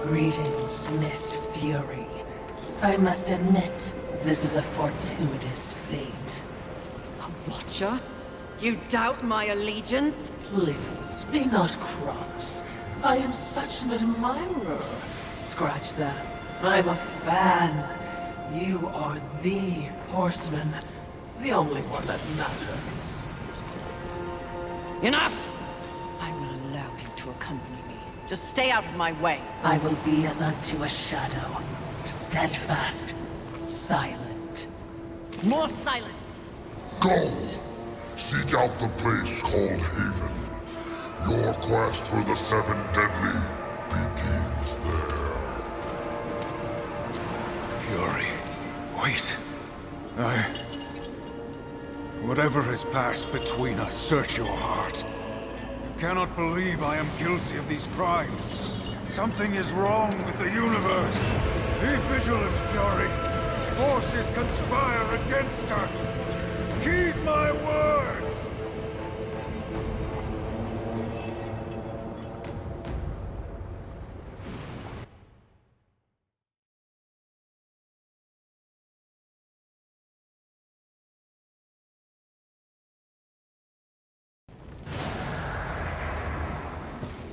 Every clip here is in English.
Greetings, Miss Fury. I must admit, this is a fortuitous fate. A watcher? You doubt my allegiance? Please, be not cross. I am such an admirer. Scratch that. I'm a fan. You are the horseman. The only one that matters. Enough! I will allow you to accompany me. Just stay out of my way. I will be as unto a shadow. Steadfast. Silent. More silence! Go! Seek out the place called Haven. Your quest for the Seven Deadly begins there. Fury. Wait. Whatever has passed between us, search your heart. You cannot believe I am guilty of these crimes. Something is wrong with the universe. Be vigilant, Fury. Forces conspire against us. Heed my words!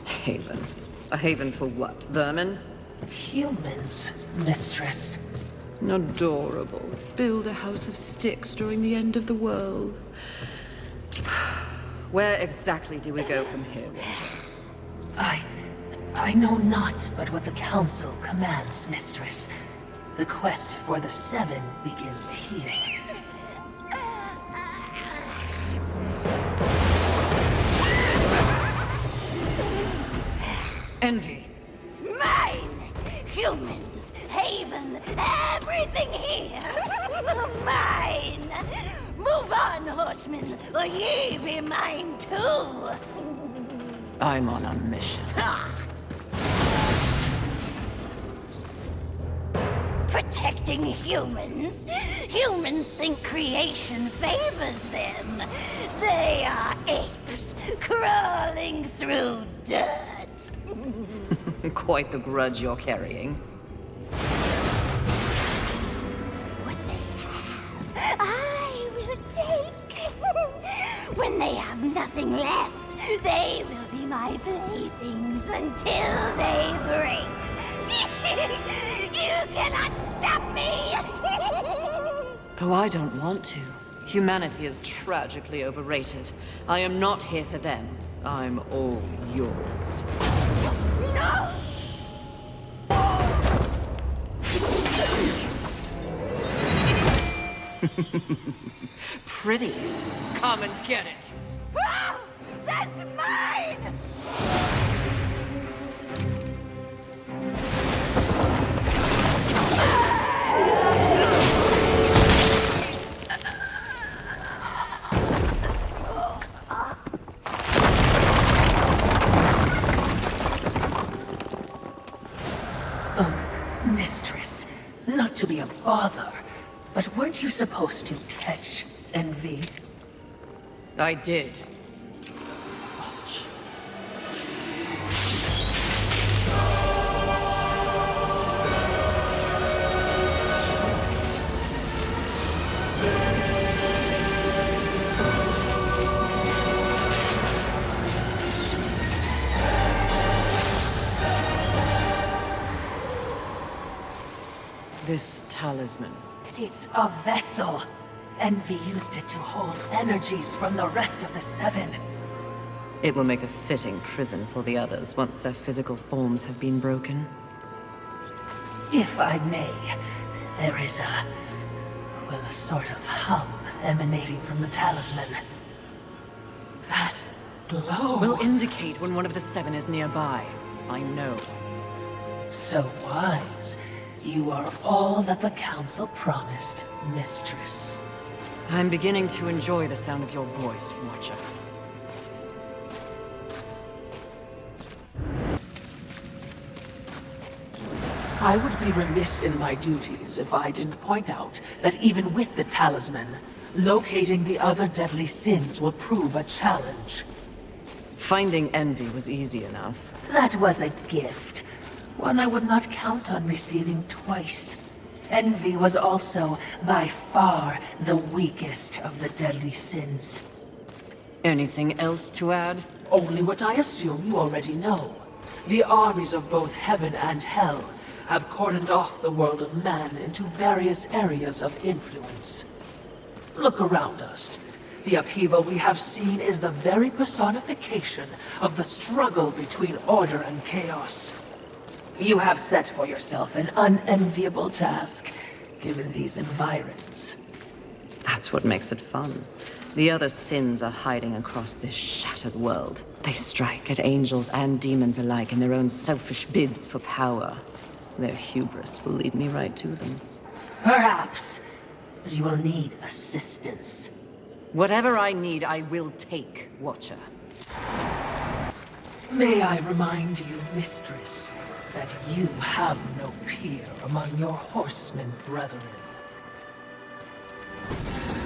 Haven. A haven for what? Vermin? Humans, mistress. Adorable. Build a house of sticks during the end of the world. Where exactly do we go from here, Watcher? I know not but what the Council commands, mistress. The quest for the Seven begins here. Envy. Mine! Humans, Haven, everything here! Mine! Move on, horsemen, or ye be mine too! I'm on a mission. Protecting humans? Humans think creation favors them. They are apes, crawling through dirt. Quite the grudge you're carrying. What they have, I will take. When they have nothing left, they will be my playthings until they break. You cannot stop me! Oh, I don't want to. Humanity is tragically overrated. I am not here for them. I'm all yours. No! Pretty. Come and get it. Ah, that's mine! Mistress, not to be a bother, but weren't you supposed to catch Envy? I did. Watch. This talisman. It's a vessel. Envy used it to hold energies from the rest of the Seven. It will make a fitting prison for the others once their physical forms have been broken. If I may, there is a sort of hum emanating from the talisman. That glow. Will indicate when one of the Seven is nearby. I know. So wise. You are all that the Council promised, mistress. I'm beginning to enjoy the sound of your voice, Watcher. I would be remiss in my duties if I didn't point out that even with the talisman, locating the other deadly sins will prove a challenge. Finding Envy was easy enough. That was a gift. One I would not count on receiving twice. Envy was also, by far, the weakest of the deadly sins. Anything else to add? Only what I assume you already know. The armies of both heaven and hell have cordoned off the world of man into various areas of influence. Look around us. The upheaval we have seen is the very personification of the struggle between order and chaos. You have set for yourself an unenviable task, given these environs. That's what makes it fun. The other sins are hiding across this shattered world. They strike at angels and demons alike in their own selfish bids for power. Their hubris will lead me right to them. Perhaps, but you will need assistance. Whatever I need, I will take, Watcher. May I remind you, Mistress, that you have no peer among your horsemen brethren.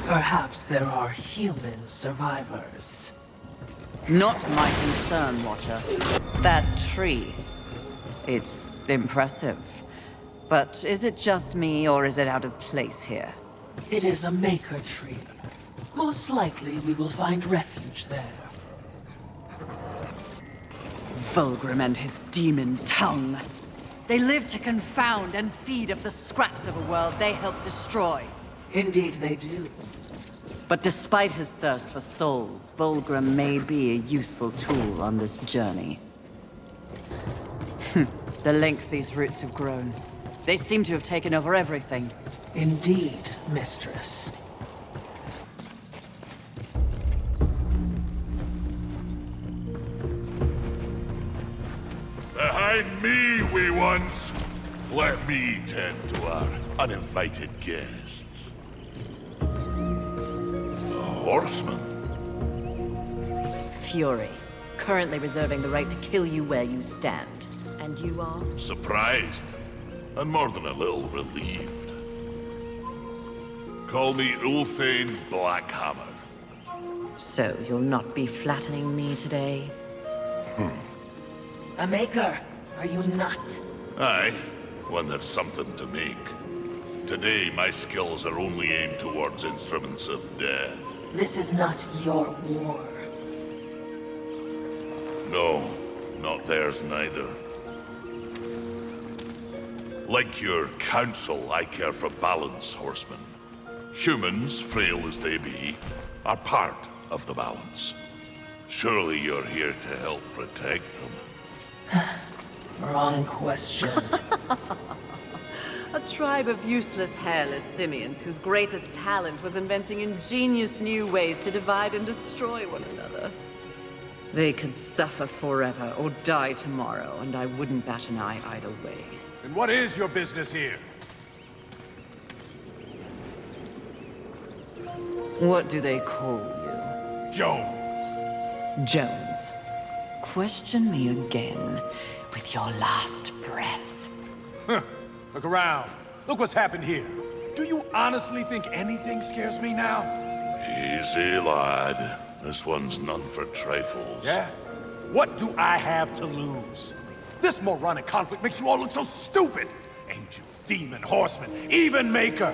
Perhaps there are human survivors. Not my concern, Watcher. That tree. It's impressive. But is it just me, or is it out of place here? It is a maker tree. Most likely we will find refuge there. Vulgrim and his demon tongue. They live to confound and feed of the scraps of a world they help destroy. Indeed they do. But despite his thirst for souls, Vulgrim may be a useful tool on this journey. The length these roots have grown. They seem to have taken over everything. Indeed, Mistress. Behind me, wee ones! Let me tend to our uninvited guests. The horsemen. Fury. Currently reserving the right to kill you where you stand. And you are? Surprised, and more than a little relieved. Call me Ulthane Blackhammer. So you'll not be flattening me today? A maker, are you not? Aye, when there's something to make. Today, my skills are only aimed towards instruments of death. This is not your war. No, not theirs neither. Like your council, I care for balance, horsemen. Humans, frail as they be, are part of the balance. Surely you're here to help protect them. Wrong question. A tribe of useless, hairless simians whose greatest talent was inventing ingenious new ways to divide and destroy one another. They could suffer forever or die tomorrow, and I wouldn't bat an eye either way. And what is your business here? What do they call you? Jones. Jones. Question me again with your last breath. Look around. Look what's happened here. Do you honestly think anything scares me now? Easy, lad. This one's none for trifles. Yeah? What do I have to lose? This moronic conflict makes you all look so stupid. Angel, demon, horseman, even maker.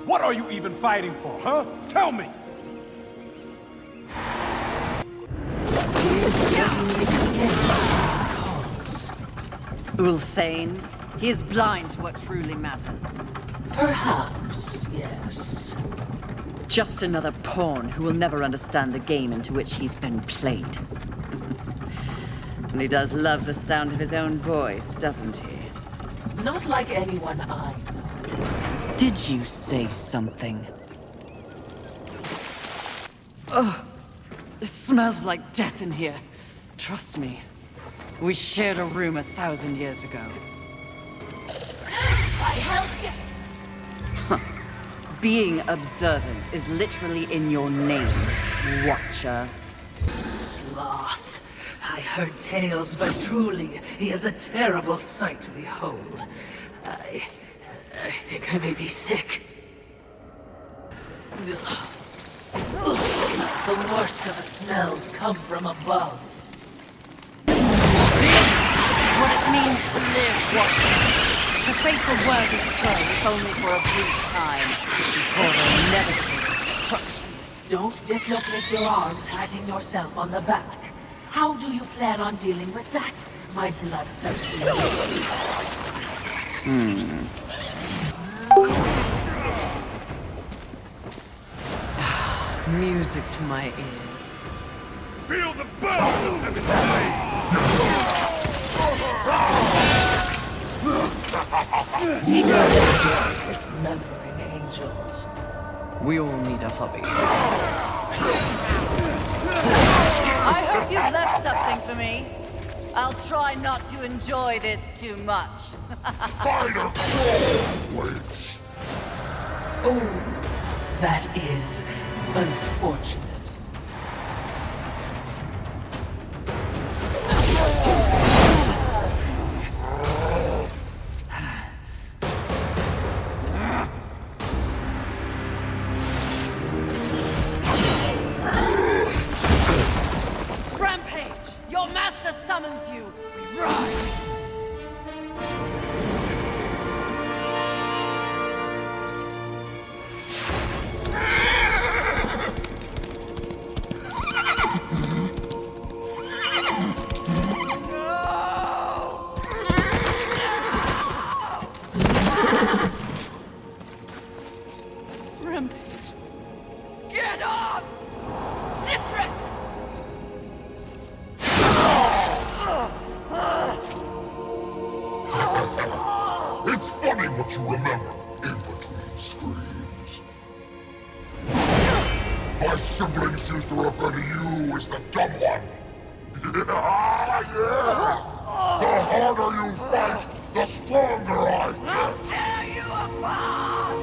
What are you even fighting for, huh? Tell me! Ulthane, he is blind to what truly matters. Perhaps, yes. Just another pawn who will never understand the game into which he's been played. And he does love the sound of his own voice, doesn't he? Not like anyone I know. Did you say something? Ugh. It smells like death in here. Trust me. We shared a room 1,000 years ago. I helped it! Being observant is literally in your name, Watcher. Sloth. I heard tales, but truly, he is a terrible sight to behold. I think I may be sick. The worst of the smells come from above. What it mean to live what? To face a worthy foe, if only for a brief time, before their inevitable destruction. Don't dislocate your arms patting yourself on the back. How do you plan on dealing with that, my bloodthirsty Music to my ears. Feel the burn of heaven's blade! dismembering angels. We all need a hobby. I hope you've left something for me. I'll try not to enjoy this too much. Fighter crawl, witch! Oh, that is unfortunate. Rampage! Your master summons you! We rise! Rampage! Get up! Mistress! It's funny what you remember in between screams. My siblings used to refer to you as the dumb one. Yes! The harder you fight, the stronger I get. Tear you apart!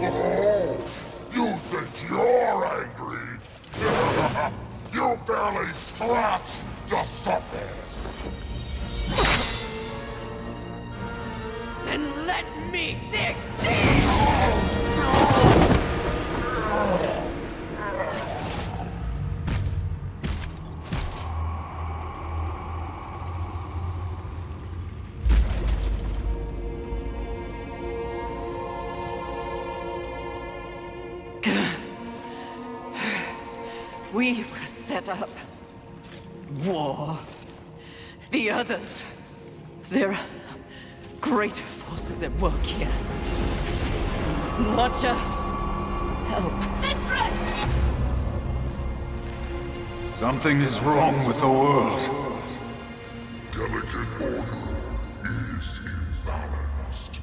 Oh, you think you're angry? You barely scratched the surface. Then let me dig We were set up. War. The others. There are greater forces at work here. Watcher, help. Mistress! Something is wrong with the world. Delicate order is imbalanced.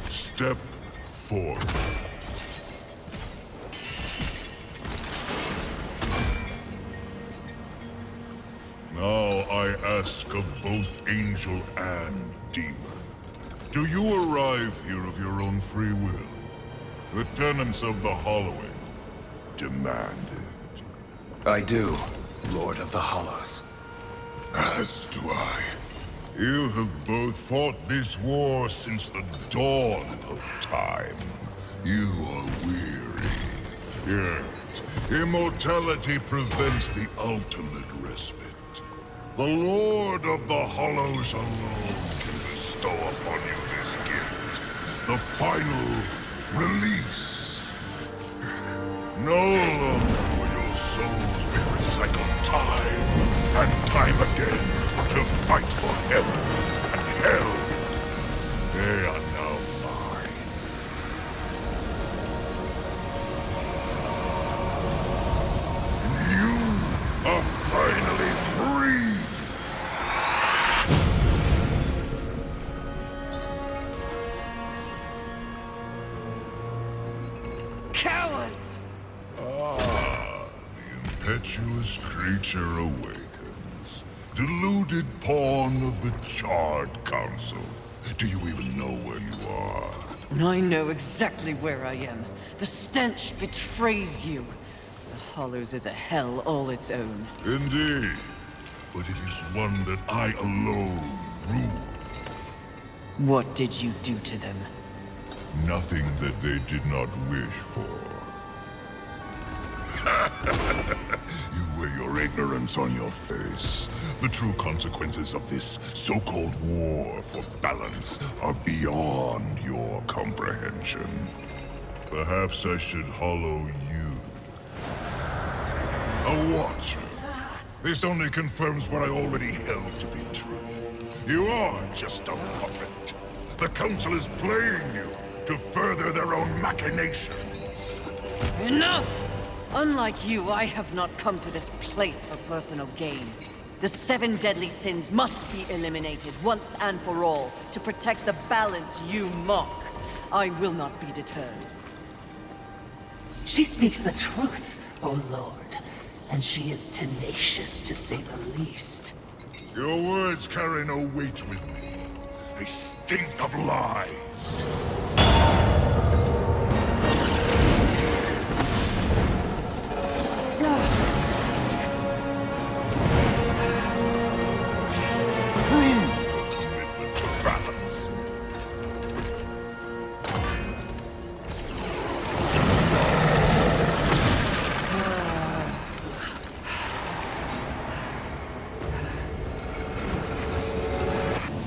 Step forward. Now I ask of both angel and demon. Do you arrive here of your own free will? The tenants of the Hollowing demand it. I do, Lord of the Hollows. As do I. You have both fought this war since the dawn of time. You are weary. Yet, immortality prevents the ultimate respite. The Lord of the Hollows alone can bestow upon you this gift. The final release. No longer will your souls be recycled time and time again to fight for heaven and hell. They are now mine. And you are finally free. Cowards! Ah, the impetuous creature awakens. Deluded pawn of the Charred Council. Do you even know where you are? I know exactly where I am. The stench betrays you. The Hollows is a hell all its own. Indeed. But it is one that I alone rule. What did you do to them? Nothing that they did not wish for. You wear your ignorance on your face. The true consequences of this so-called war for balance are beyond your comprehension. Perhaps I should hollow you. A watcher. This only confirms what I already held to be true. You are just a puppet. The Council is playing you to further their own machinations. Enough! Unlike you, I have not come to this place for personal gain. The 7 deadly sins must be eliminated once and for all to protect the balance you mock. I will not be deterred. She speaks the truth, O Lord. And she is tenacious, to say the least. Your words carry no weight with me. They stink of lies. Commitment to balance.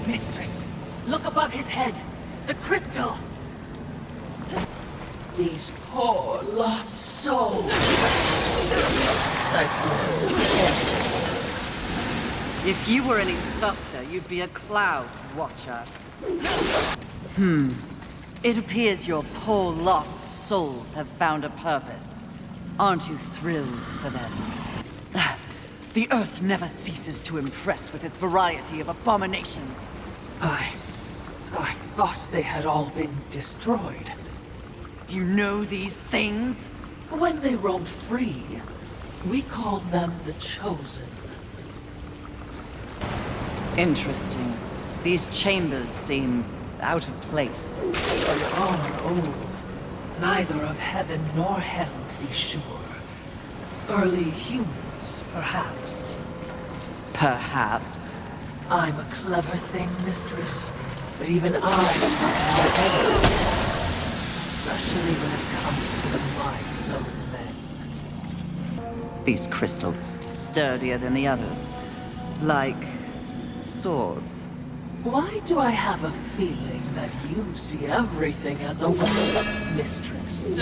Mistress, look above his head. The crystal. These poor, lost souls. If you were any softer, you'd be a cloud watcher. It appears your poor lost souls have found a purpose. Aren't you thrilled for them? The Earth never ceases to impress with its variety of abominations. I thought they had all been destroyed. You know these things? When they roamed free, we called them the Chosen. Interesting. These chambers seem out of place. They are old. Neither of heaven nor hell, to be sure. Early humans, perhaps. Perhaps. I'm a clever thing, mistress, but even I have evidence, especially when it comes to the minds of men. These crystals, sturdier than the others. Like swords. Why do I have a feeling that you see everything as a weapon, mistress?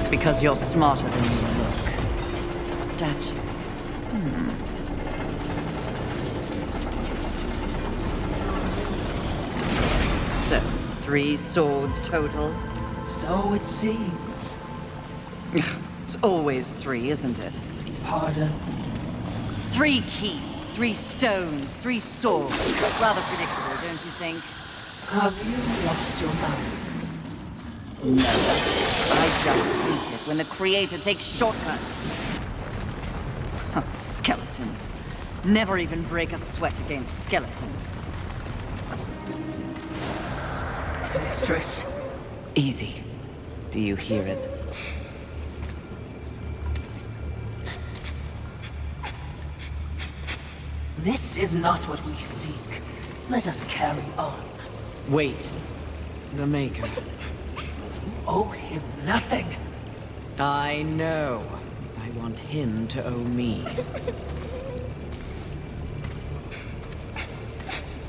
Because you're smarter than you look. Statues. So, 3 swords total? So it seems. It's always 3, isn't it? Pardon? 3 keys, 3 stones, 3 swords. Rather predictable, don't you think? Have you lost your mind? No. I just hate it when the Creator takes shortcuts. Oh, skeletons. Never even break a sweat against skeletons. Mistress. Easy. Do you hear it? This is not what we seek. Let us carry on. Wait. The Maker. You owe him nothing. I know. I want him to owe me.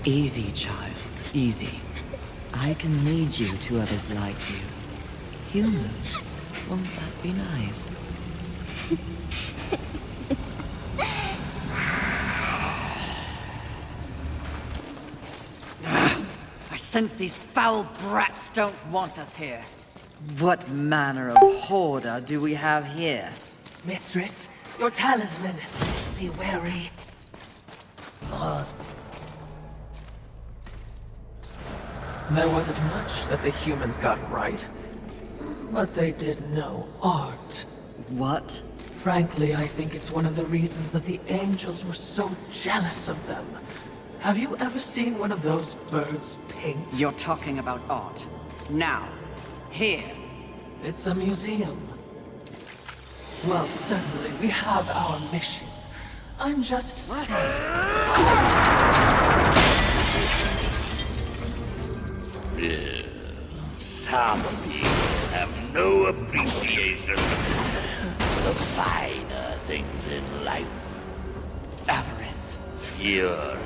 Easy, child. Easy. I can lead you to others like you. Human. Won't that be nice? I sense these foul brats don't want us here. What manner of hoarder do we have here? Mistress, your talisman. Be wary. There wasn't much that the humans got right. But they did know art. What? Frankly, I think it's one of the reasons that the angels were so jealous of them. Have you ever seen one of those birds paint? You're talking about art. Now. Here. It's a museum. Well, certainly we have our mission. I'm just saying. Some people have no appreciation for the finer things in life. Avarice. Fury.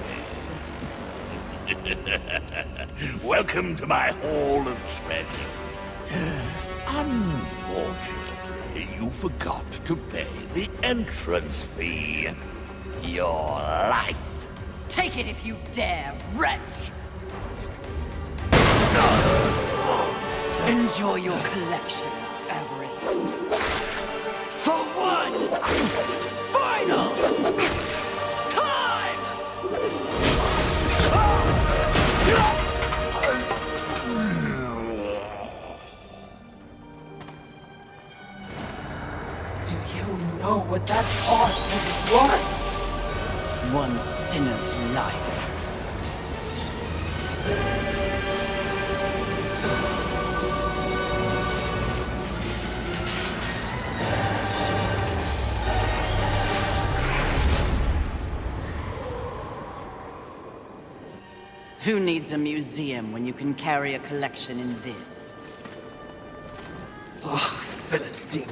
Welcome to my Hall of Treasure. Unfortunately, you forgot to pay the entrance fee. Your life. Take it if you dare, wretch! Enjoy your collection, Avarice. For one final time! Do you know what that heart is worth? One sinner's life. Who needs a museum when you can carry a collection in this? Oh, Philistine.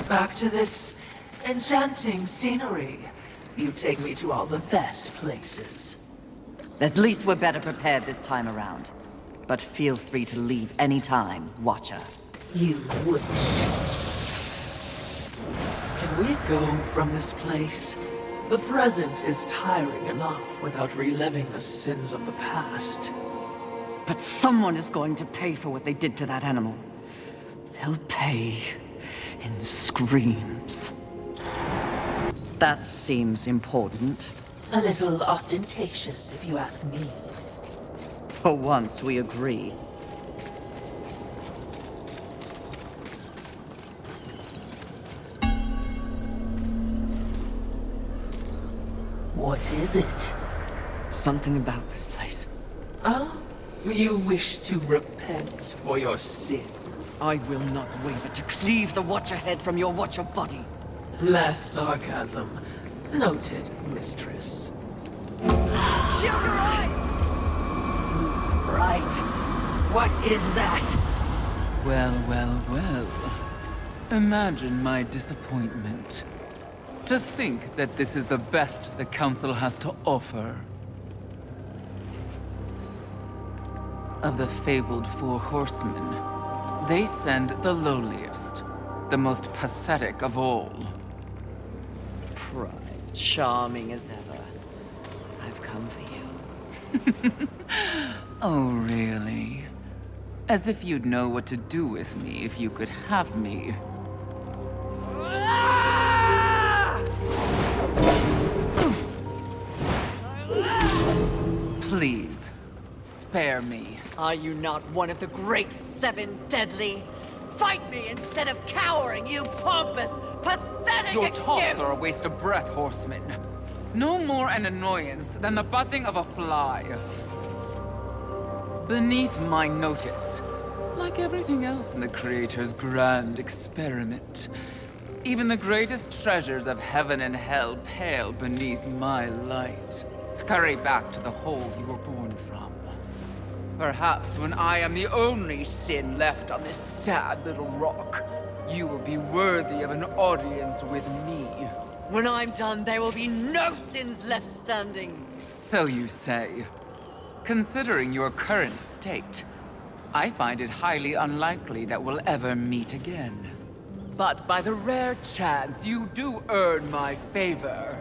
Back to this enchanting scenery. You take me to all the best places. At least we're better prepared this time around. But feel free to leave any time, Watcher. You wish. Can we go from this place? The present is tiring enough without reliving the sins of the past. But someone is going to pay for what they did to that animal. They'll pay in screams. That seems important. A little ostentatious, if you ask me. For once, we agree. What is it? Something about this place. Ah, you wish to repent for your sins. I will not waver to cleave the Watcher head from your Watcher body. Less sarcasm. Noted, mistress. Shield your eyes! Right. What is that? Well, well, well. Imagine my disappointment. To think that this is the best the Council has to offer. Of the fabled Four Horsemen, they send the lowliest, the most pathetic of all. Pride, charming as ever. I've come for you. Oh, really? As if you'd know what to do with me if you could have me. Please, spare me. Are you not one of the great seven deadly? Fight me instead of cowering, you pompous, pathetic Your excuse! taunts are a waste of breath, Horseman. No more an annoyance than the buzzing of a fly. Beneath my notice, like everything else in the Creator's grand experiment, even the greatest treasures of heaven and hell pale beneath my light. Scurry back to the hole you were born from. Perhaps when I am the only sin left on this sad little rock, you will be worthy of an audience with me. When I'm done, there will be no sins left standing. So you say. Considering your current state, I find it highly unlikely that we'll ever meet again. But by the rare chance you do earn my favor,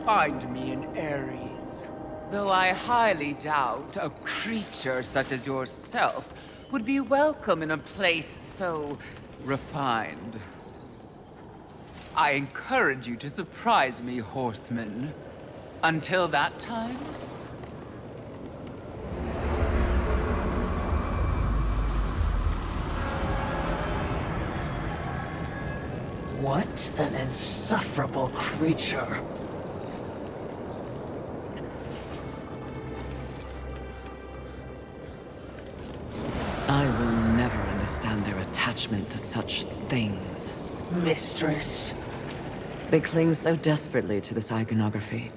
find me in Ares. Though I highly doubt a creature such as yourself would be welcome in a place so refined. I encourage you to surprise me, Horseman. Until that time, What an insufferable creature. attachment to such things. Mistress. They cling so desperately to this iconography.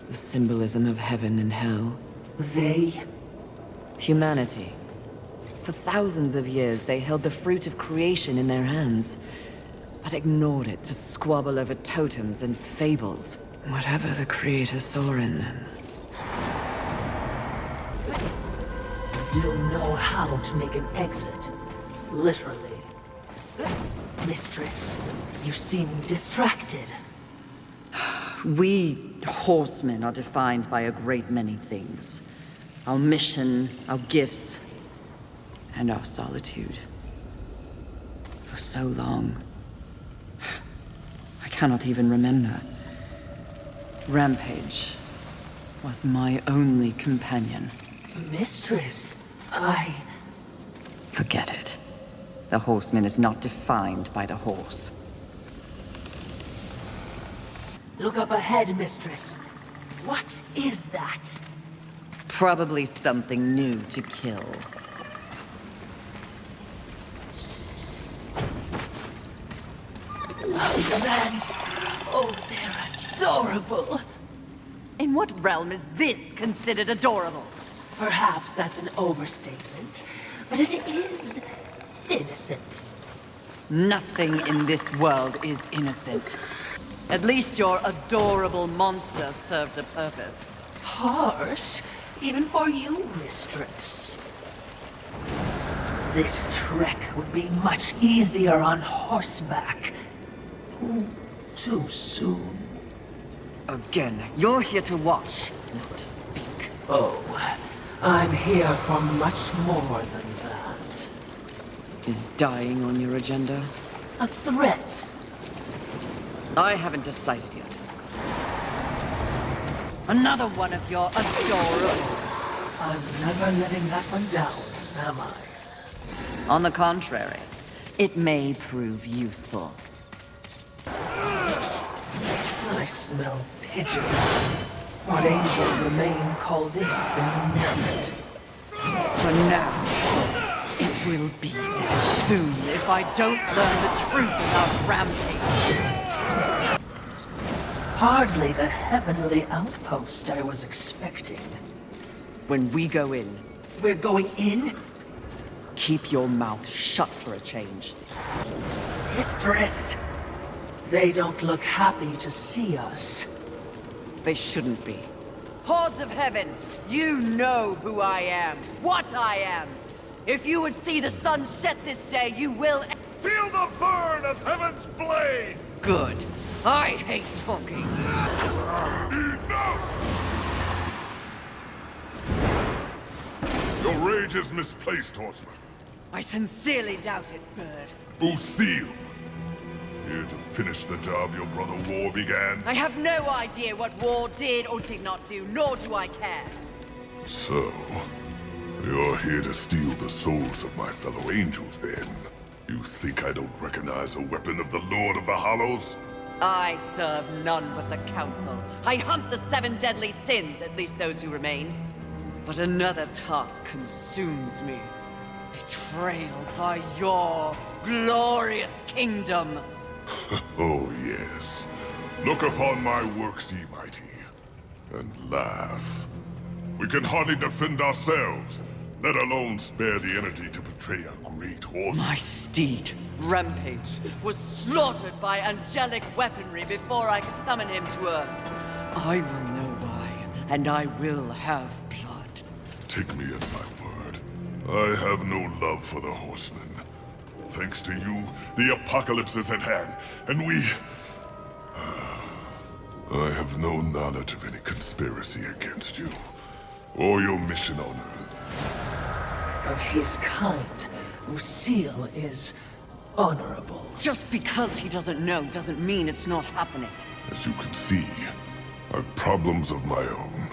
The symbolism of heaven and hell. They? Humanity. For thousands of years, they held the fruit of creation in their hands, but ignored it to squabble over totems and fables. Whatever the Creator saw in them. Do know how to make an exit. Literally. Mistress, you seem distracted. We horsemen are defined by a great many things. Our mission, our gifts, and our solitude. For so long, I cannot even remember. Rampage was my only companion. Mistress, Forget it. The horseman is not defined by the horse. Look up ahead, mistress. What is that? Probably something new to kill. Lands. Oh, they're adorable. In what realm is this considered adorable? Perhaps that's an overstatement, but it is innocent. Nothing in this world is innocent. At least your adorable monster served a purpose. Harsh, even for you, mistress. This trek would be much easier on horseback. Too soon. Again, you're here to watch, not to speak. Oh, I'm here for much more than that. Is dying on your agenda? A threat. I haven't decided yet. Another one of your adorable... I'm never letting that one down, am I? On the contrary, it may prove useful. I smell pigeon. What angels remain call this their nest. For now, it will be their tomb if I don't learn the truth about Rampage. Hardly the heavenly outpost I was expecting. When we go in, We're going in? keep your mouth shut for a change. Mistress! They don't look happy to see us. They shouldn't be. Hordes of Heaven, you know who I am, what I am. If you would see the sun set this day, you will... Feel the burn of heaven's blade! Good. I hate talking. Your rage is misplaced, horseman. I sincerely doubt it, Bird. Lucille! Here to finish the job your brother War began. I have no idea what war did or did not do, nor do I care. So, you're here to steal the souls of my fellow angels, then? You think I don't recognize a weapon of the Lord of the Hollows? I serve none but the Council. I hunt the 7 deadly sins, at least those who remain. But another task consumes me. Betrayal by your glorious kingdom. Oh, yes. Look upon my works, ye mighty, and laugh. We can hardly defend ourselves, let alone spare the energy to betray a great horse. My steed, Rampage, was slaughtered by angelic weaponry before I could summon him to Earth. I will know why, and I will have blood. Take me at my word. I have no love for the horsemen. Thanks to you, the apocalypse is at hand, and we... I have no knowledge of any conspiracy against you, or your mission on Earth. Of his kind, Lucille is honorable. Just because he doesn't know doesn't mean it's not happening. As you can see, I've problems of my own.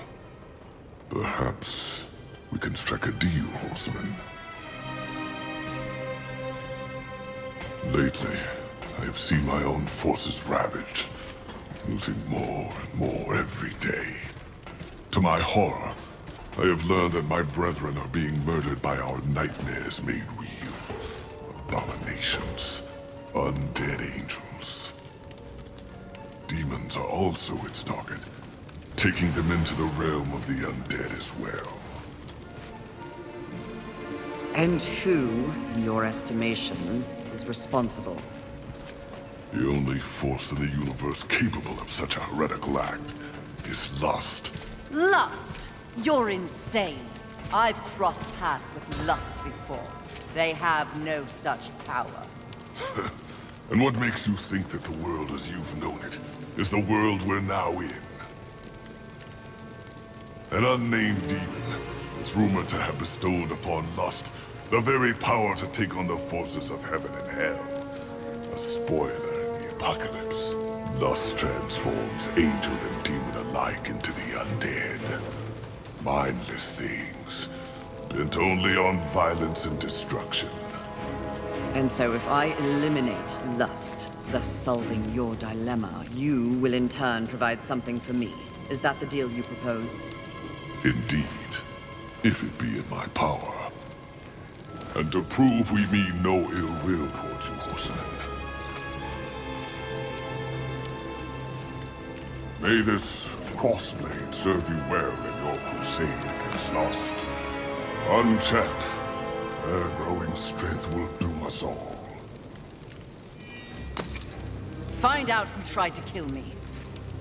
Perhaps we can strike a deal, horseman. Lately, I have seen my own forces ravaged, losing more and more every day. To my horror, I have learned that my brethren are being murdered by our nightmares made real. abominations, undead angels. Demons are also its target, taking them into the realm of the undead as well. And who, in your estimation, is responsible? The only force in the universe capable of such a heretical act is lust. Lust? You're insane. I've crossed paths with lust before. They have no such power. And what makes you think that the world as you've known it is the world we're now in? An unnamed demon is rumored to have bestowed upon lust the very power to take on the forces of heaven and hell. A spoiler in the apocalypse. Lust transforms angel and demon alike into the undead. Mindless things, bent only on violence and destruction. And so if I eliminate lust, thus solving your dilemma, you will in turn provide something for me. Is that the deal you propose? Indeed, if it be in my power. And to prove we mean no ill will towards you, horsemen. May this crossblade serve you well in your crusade against lust. Unchecked, their growing strength will doom us all. Find out who tried to kill me.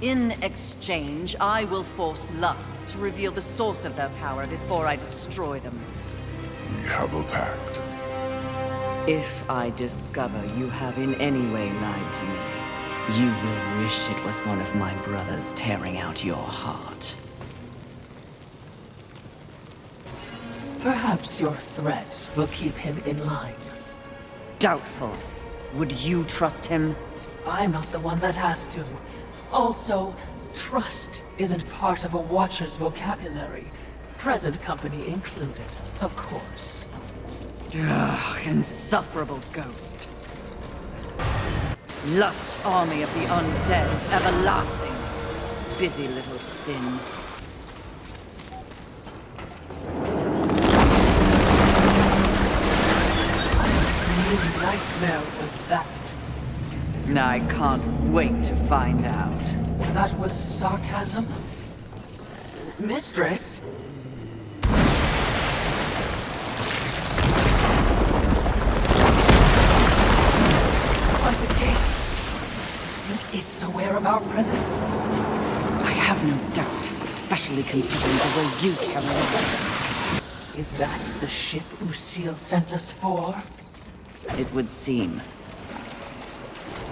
In exchange, I will force lust to reveal the source of their power before I destroy them. We have a pact. If I discover you have in any way lied to me, you will wish it was one of my brothers tearing out your heart. Perhaps your threat will keep him in line. Doubtful. Would you trust him? I'm not the one that has to. Also, trust isn't part of a Watcher's vocabulary. Present company included, of course. Ugh, insufferable ghost. Lust army of the undead is everlasting. Busy little sin. What nightmare was that? I can't wait to find out. That was sarcasm? Mistress? By the gates! It's aware of our presence. I have no doubt, especially considering the way you carry on. Is that the ship Usil sent us for? It would seem.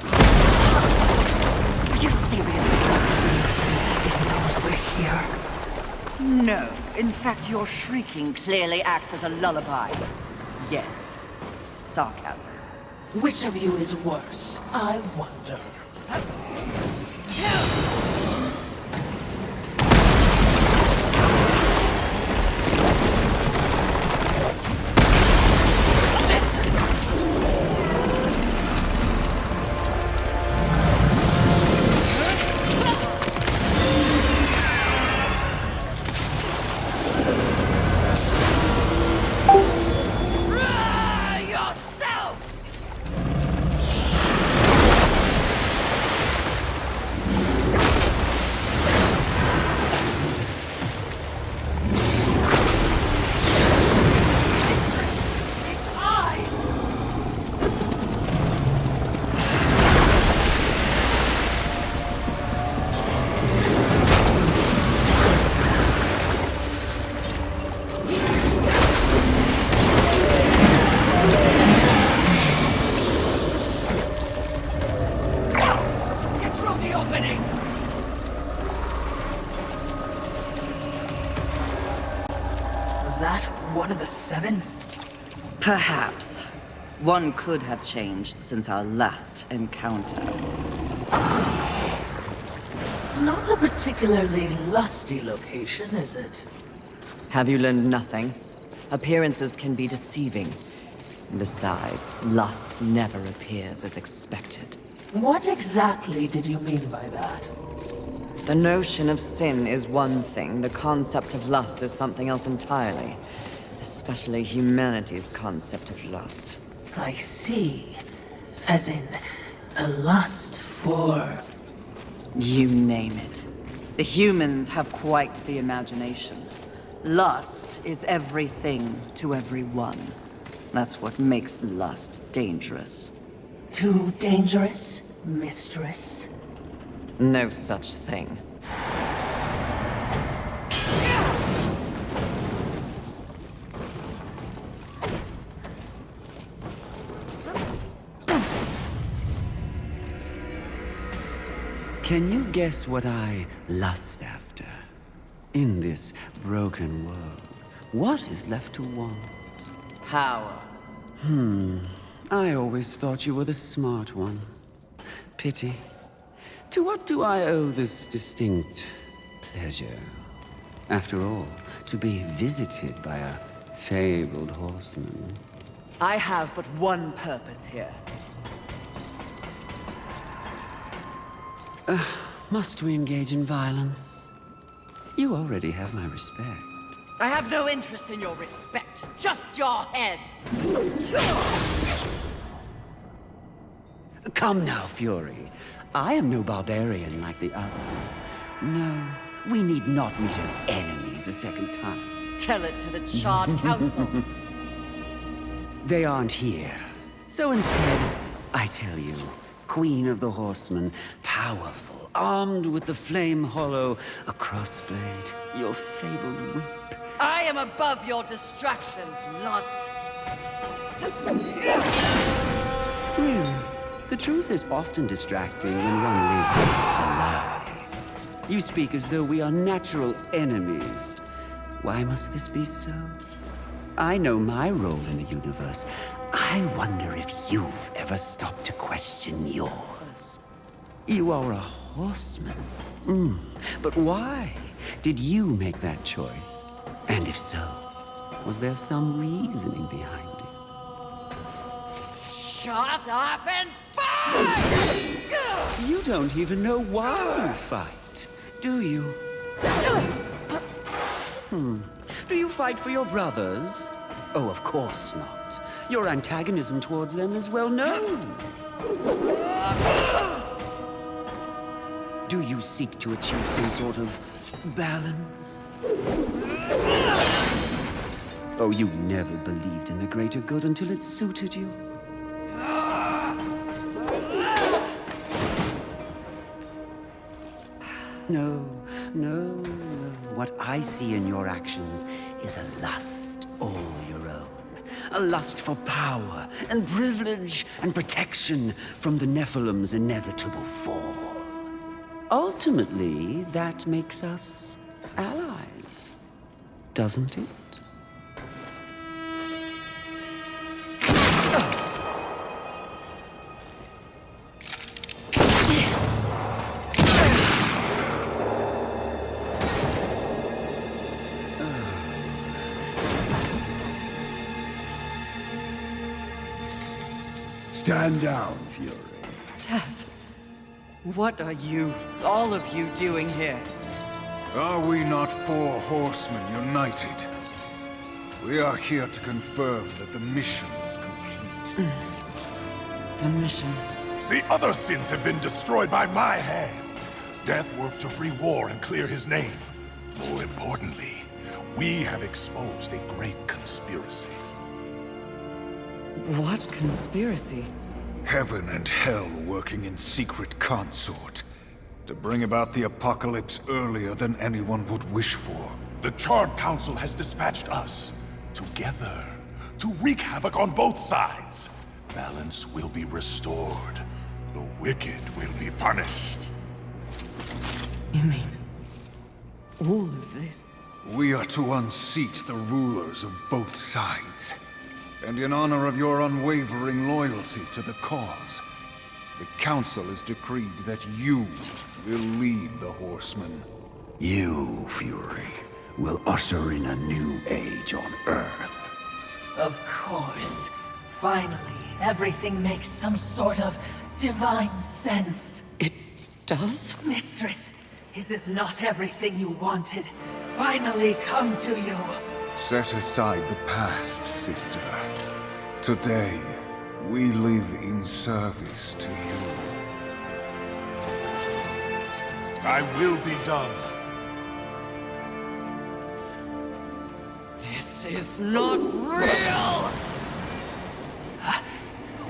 Are you serious? It knows we're here. No. In fact, your shrieking clearly acts as a lullaby. Yes. Sarcasm. Which of you is worse? I wonder. that one of the seven? Perhaps. One could have changed since our last encounter. Not a particularly lusty location, is it? Have you learned nothing? Appearances can be deceiving. Besides, lust never appears as expected. What exactly did you mean by that? The notion of sin is one thing, the concept of lust is something else entirely. Especially humanity's concept of lust. I see. As in, a lust for... You name it. The humans have quite the imagination. Lust is everything to everyone. That's what makes lust dangerous. Too dangerous, mistress? No such thing. Can you guess what I lust after? In this broken world, what is left to want? Power. I always thought you were the smart one. Pity. To what do I owe this distinct pleasure? After all, to be visited by a fabled horseman. I have but one purpose here. Must we engage in violence? You already have my respect. I have no interest in your respect, just your head. Come now, Fury. I am no barbarian like the others. No, we need not meet as enemies a second time. Tell it to the Charred Council. They aren't here. So instead, I tell you, Queen of the Horsemen, powerful, armed with the flame hollow, a crossblade, your fabled whip. I am above your distractions, lust. The truth is often distracting when one lives a lie. You speak as though we are natural enemies. Why must this be so? I know my role in the universe. I wonder if you've ever stopped to question yours. You are a horseman. But why did you make that choice? And if so, was there some reasoning behind it? Shut up and fight! You don't even know why you fight, do you? Do you fight for your brothers? Oh, of course not. Your antagonism towards them is well known. Do you seek to achieve some sort of balance? Oh, you never believed in the greater good until it suited you. No. What I see in your actions is a lust all your own. A lust for power and privilege and protection from the Nephilim's inevitable fall. Ultimately, that makes us allies, doesn't it? Stand down, Fury. Death. What are you, all of you, doing here? Are we not four horsemen united? We are here to confirm that the mission is complete. The mission. The other sins have been destroyed by my hand. Death worked to free War and clear his name. More importantly, we have exposed a great conspiracy. What conspiracy? Heaven and hell working in secret consort to bring about the apocalypse earlier than anyone would wish for. The Charred Council has dispatched us together to wreak havoc on both sides. Balance will be restored. The wicked will be punished. You mean all of this? We are to unseat the rulers of both sides. And in honor of your unwavering loyalty to the cause, the Council has decreed that you will lead the Horsemen. You, Fury, will usher in a new age on Earth. Of course. Finally, everything makes some sort of divine sense. It does? Mistress, is this not everything you wanted? Finally come to you. Set aside the past, sister. Today, We live in service to you. I will be done. This is not real!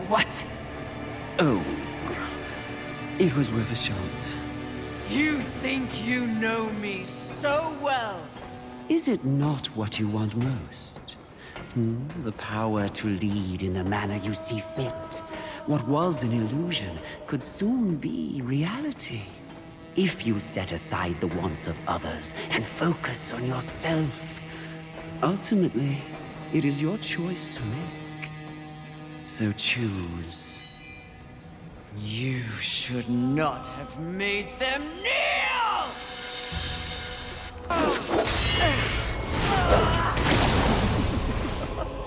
What? Oh, it was worth a shot. You think you know me so well? Is it not what you want most? The power to lead in the manner you see fit. What was an illusion could soon be reality. If you set aside the wants of others and focus on yourself. Ultimately, it is your choice to make. So choose. You should not have made them kneel!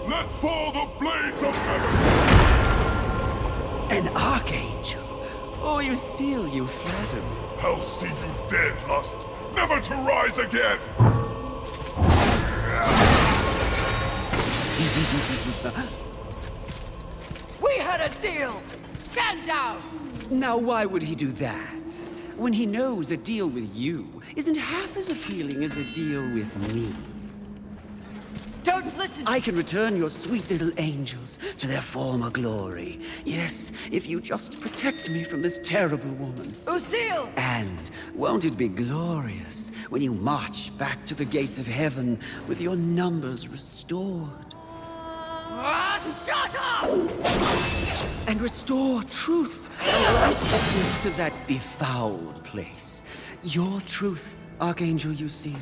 Let fall the blades of heaven! An archangel? Oh, you seal, you flatter me. Hell see you dead, Lust, never to rise again! We had a deal! Stand down! Now why would he do that? When he knows a deal with you isn't half as appealing as a deal with me. Don't listen! I can return your sweet little angels to their former glory. Yes, if you just protect me from this terrible woman. Lucille! And won't it be glorious when you march back to the gates of heaven with your numbers restored? Shut up! And restore truth and righteousness to that befouled place. Your truth, Archangel, you see.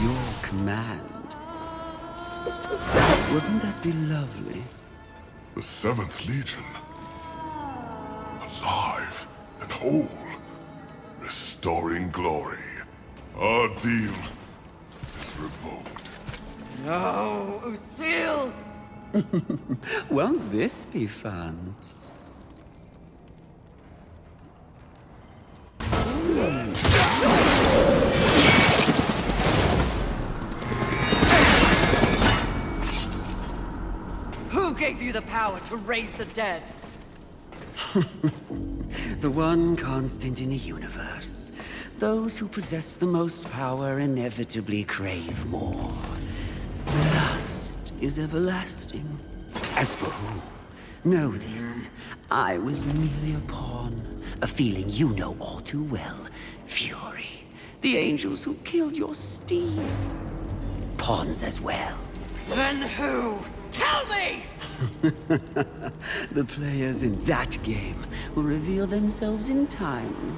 Your command. Wouldn't that be lovely? The 7th Legion. Alive and whole. Restoring glory. Our deal is revoked. No, Lucille! Won't this be fun? Who gave you the power to raise the dead? The one constant in the universe. Those who possess the most power inevitably crave more. Lust is everlasting. As for who, know this. I was merely a pawn. A feeling you know all too well. Fury. The angels who killed your steed. Pawns as well. Then who? Tell me! The players in that game will reveal themselves in time.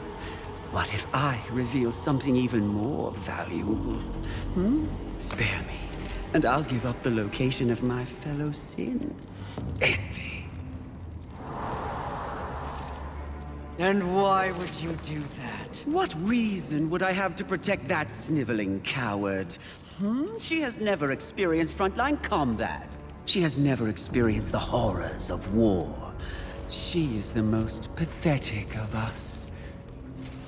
What if I reveal something even more valuable? Spare me, and I'll give up the location of my fellow sin. Envy. And why would you do that? What reason would I have to protect that sniveling coward? She has never experienced frontline combat. She has never experienced the horrors of war. She is the most pathetic of us.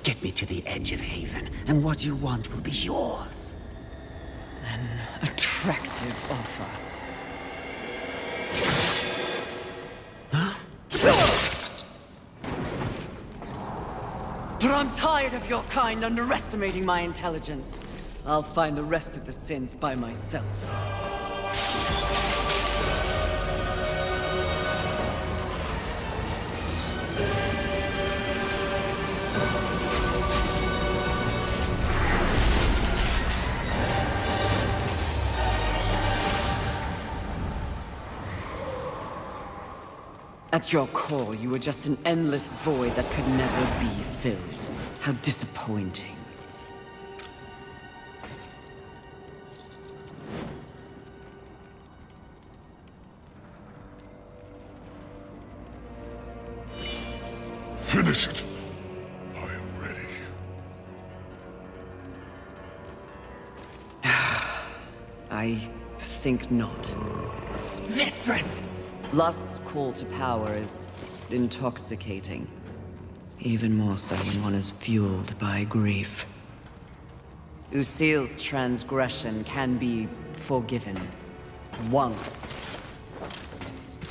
Get me to the edge of Haven, and what you want will be yours. An attractive offer. But I'm tired of your kind underestimating my intelligence. I'll find the rest of the sins by myself. At your core, you were just an endless void that could never be filled. How disappointing. Finish it. I am ready. I think not. Mistress! Lust's call to power is intoxicating. Even more so when one is fueled by grief. Lucille's transgression can be forgiven. Once.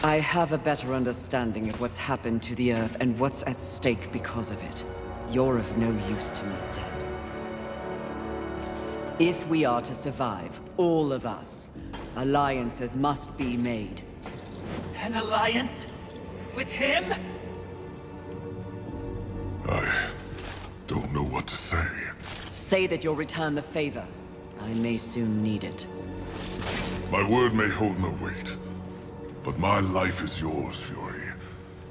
I have a better understanding of what's happened to the Earth and what's at stake because of it. You're of no use to me, dead. If we are to survive, all of us, alliances must be made. An alliance? With him? I don't know what to say. Say that you'll return the favor. I may soon need it. My word may hold no weight, but my life is yours, Fury.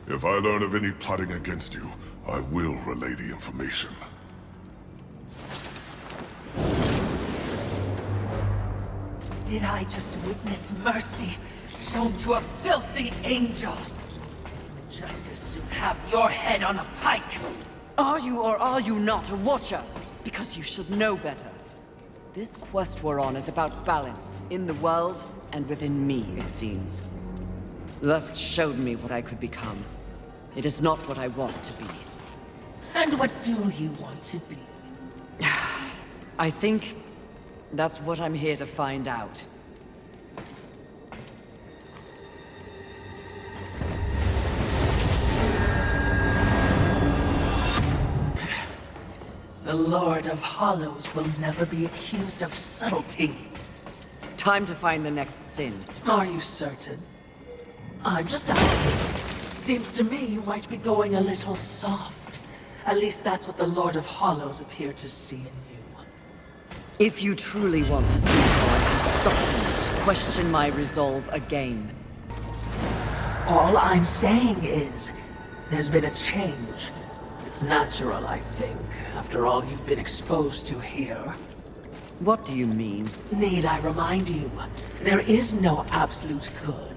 If I learn of any plotting against you, I will relay the information. Did I just witness mercy shown to a filthy angel? Just as soon have your head on a pike. Are you or are you not a Watcher? Because you should know better. This quest we're on is about balance, in the world and within me, it seems. Lust showed me what I could become. It is not what I want to be. And what do you want to be? I think that's what I'm here to find out. The Lord of Hollows will never be accused of subtlety. Time to find the next sin. Are you certain? I'm just asking. Seems to me you might be going a little soft. At least that's what the Lord of Hollows appeared to see in you. If you truly want to see how I can soften it, question my resolve again. All I'm saying is, there's been a change. It's natural, I think, after all you've been exposed to here. What do you mean? Need I remind you, there is no absolute good,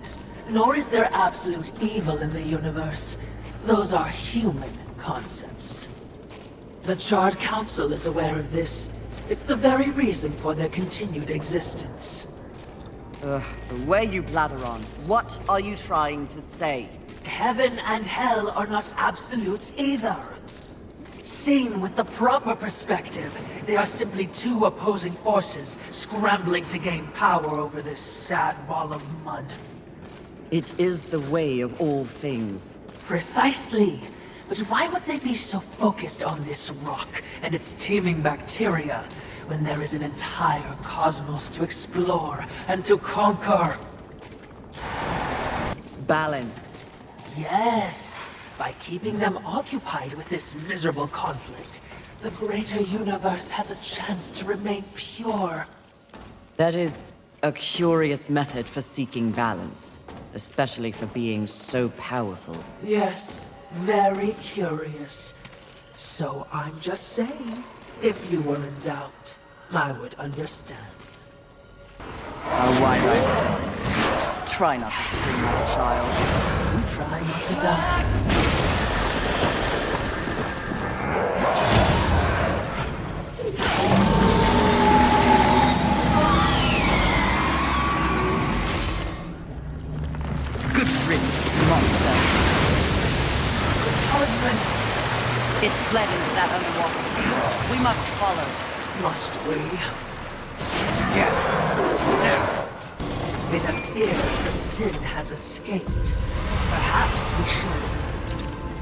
nor is there absolute evil in the universe. Those are human concepts. The Charred Council is aware of this. It's the very reason for their continued existence. The way you blather on, what are you trying to say? Heaven and hell are not absolutes either. Seen with the proper perspective, they are simply two opposing forces scrambling to gain power over this sad ball of mud. It is the way of all things. Precisely. But why would they be so focused on this rock and its teeming bacteria when there is an entire cosmos to explore and to conquer? Balance. Yes. By keeping them occupied with this miserable conflict, the greater universe has a chance to remain pure. That is a curious method for seeking balance, especially for beings so powerful. Yes, very curious. So I'm just saying, if you were in doubt, I would understand. A wide-eyed. Try not to scream at a child. You try not to die. Good riddance, monster. Husband, It fled into that underwater cave. We must follow. must we? Yes. It appears the sin has escaped. Perhaps we should.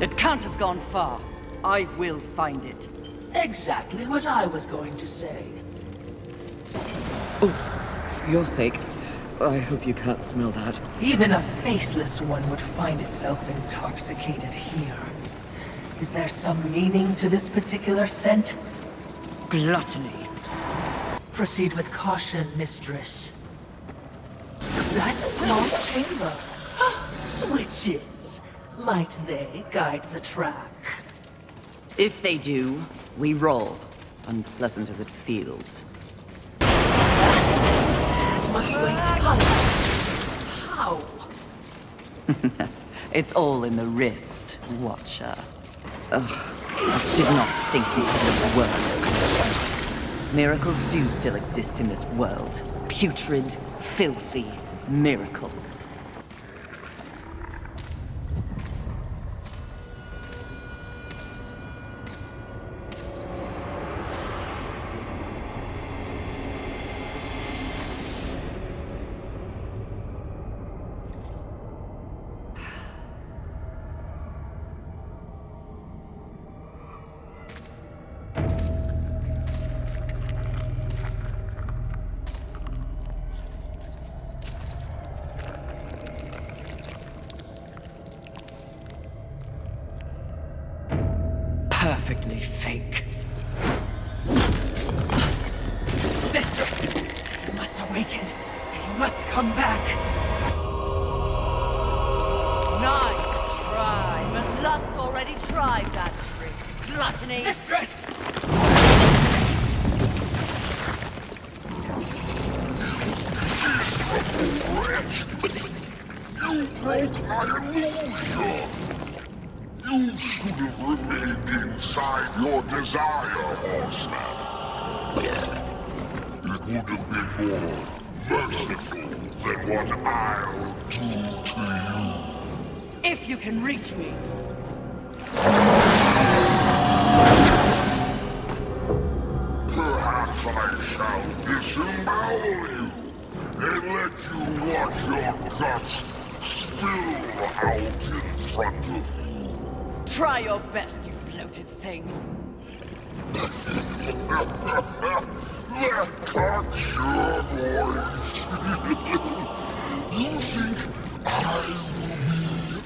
It can't have gone far. I will find it. Exactly what I was going to say. For your sake, I hope you can't smell that. Even a faceless one would find itself intoxicated here. Is there some meaning to this particular scent? Gluttony. Proceed with caution, mistress. That small chamber. Switches. Might they guide the track? If they do, we roll. Unpleasant as it feels. That must wait. How? It's all in the wrist, Watcher. I did not think we could be worse. Miracles do still exist in this world. Putrid, filthy miracles. perfectly fake. Mistress! You must awaken. You must come back. Nice try, but Lust already tried that trick. Gluttony! Mistress! Wretch! You broke my illusion! You should have remained inside your desire, Horseman. It would have been more merciful than what I'll do to you. If you can reach me. Perhaps I shall disembowel you and let you watch your guts spill out in front of you. Try your best, you bloated thing. That cocks your voice. You think I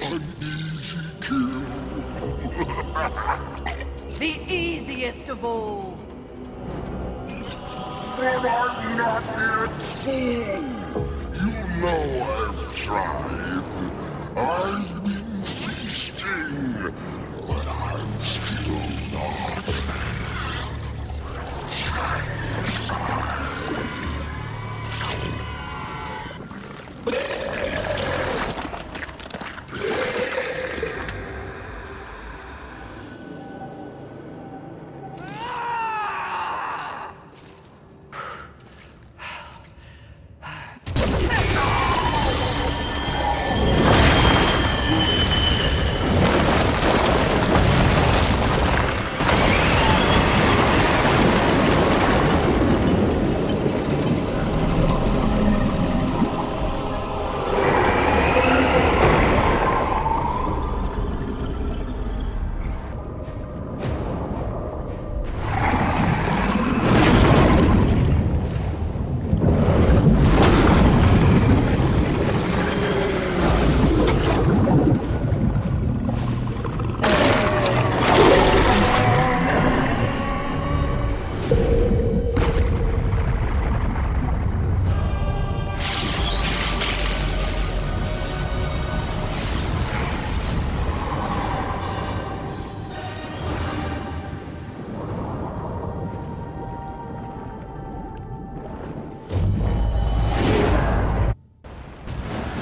will be an easy kill? The easiest of all. But I'm not yet full. You know I've tried. I've been feasting, but I'm still not satisfied.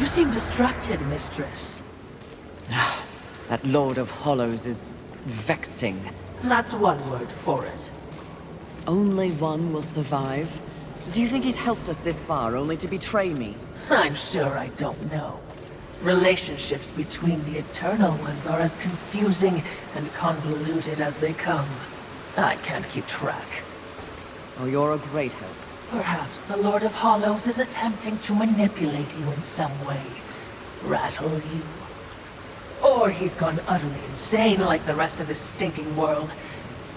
You seem distracted, Mistress. That Lord of Hollows is vexing. That's one word for it. Only one will survive? Do you think he's helped us this far only to betray me? I'm sure I don't know. Relationships between the Eternal Ones are as confusing and convoluted as they come. I can't keep track. Oh, you're a great help. Perhaps the Lord of Hollows is attempting to manipulate you in some way. Rattle you. Or he's gone utterly insane like the rest of this stinking world.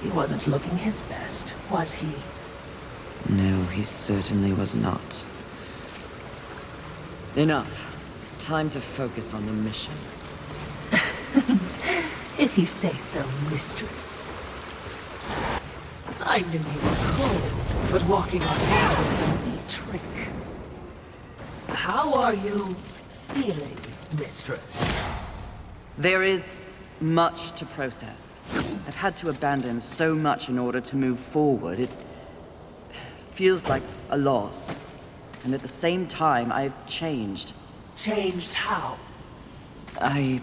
He wasn't looking his best, was he? No, he certainly was not. Enough. Time to focus on the mission. If you say so, Mistress. I knew you were cold, but walking on air was a neat trick. How are you feeling, Mistress? There is much to process. I've had to abandon so much in order to move forward. It feels like a loss. And at the same time, I've changed. Changed how? I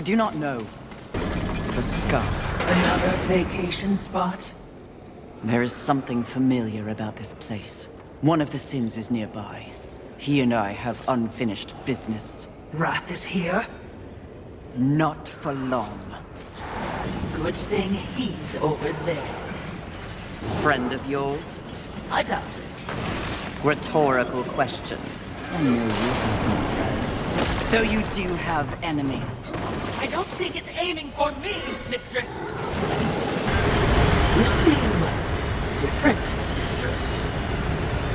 do not know. The scar. Another vacation spot? There is something familiar about this place. One of the sins is nearby. He and I have unfinished business. Wrath is here? Not for long. Good thing he's over there. Friend of yours? I doubt it. Rhetorical question. I know you have no friends. Though you do have enemies. I don't think it's aiming for me, Mistress. You seem different, Mistress.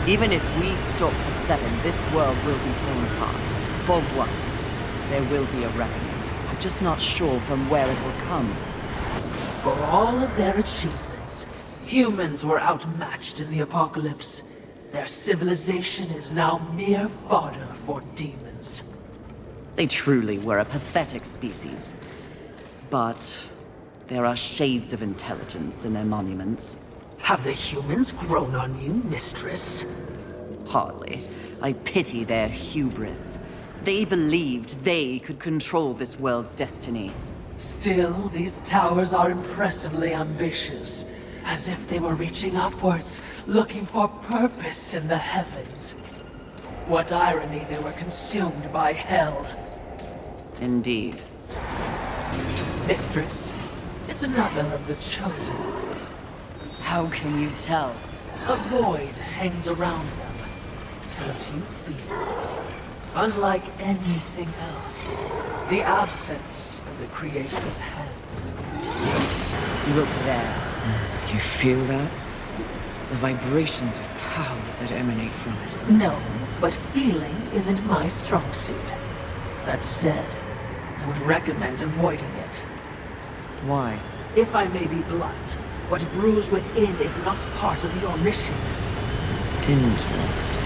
Even if we stop the Seven, this world will be torn apart. For what? There will be a reckoning. I'm just not sure from where it will come. For all of their achievements, humans were outmatched in the apocalypse. Their civilization is now mere fodder for demons. They truly were a pathetic species. But there are shades of intelligence in their monuments. Have the humans grown on you, mistress? Hardly. I pity their hubris. They believed they could control this world's destiny. Still, these towers are impressively ambitious, as if they were reaching upwards, looking for purpose in the heavens. What irony they were consumed by hell. Indeed. Mistress, it's another of the Chosen. How can you tell? A void hangs around them. Can't you feel it? Unlike anything else, the absence of the Creator's hand. Look there. You feel that? The vibrations of power that emanate from it. No, but feeling isn't my strong suit. That said, I would recommend avoiding it. Why? If I may be blunt, what brews within is not part of your mission. Interesting.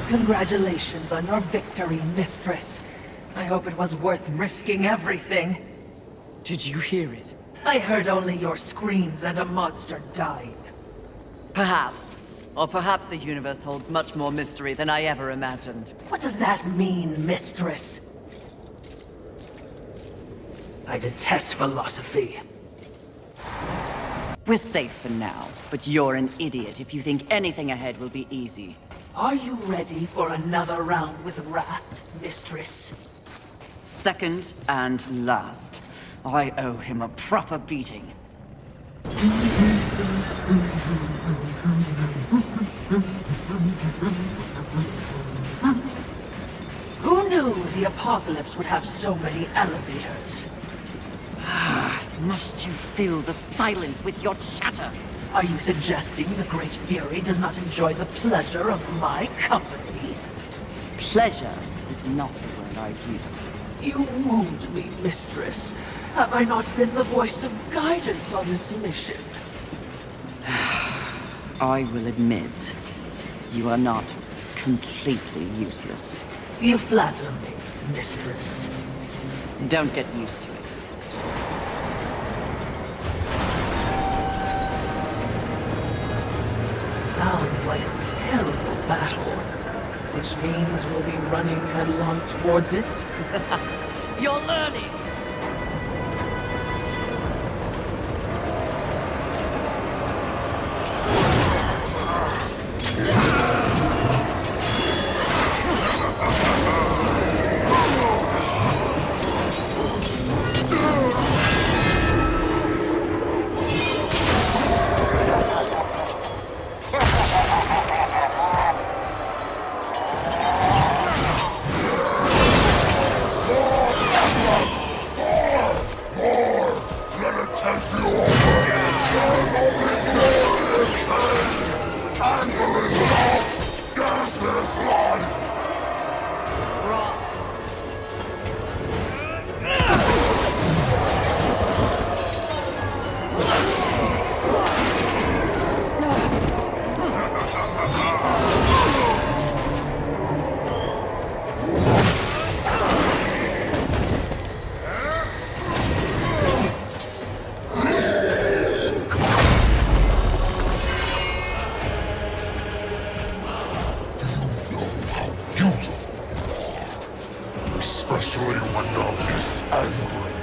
Congratulations on your victory, mistress. I hope it was worth risking everything. Did you hear it? I heard only your screams and a monster dying. Perhaps. Or perhaps the universe holds much more mystery than I ever imagined. What does that mean, mistress? I detest philosophy. We're safe for now, but you're an idiot if you think anything ahead will be easy. Are you ready for another round with Wrath, mistress? Second and last. I owe him a proper beating. Who knew the apocalypse would have so many elevators? Must you fill the silence with your chatter? Are you suggesting the Great Fury does not enjoy the pleasure of my company? Pleasure is not the word I use. You wound me, mistress. Have I not been the voice of guidance on this mission? I will admit, you are not completely useless. You flatter me, mistress. Don't get used to it. Sounds like a terrible battle. Which means we'll be running headlong towards it? You're learning! Especially when you're this angry.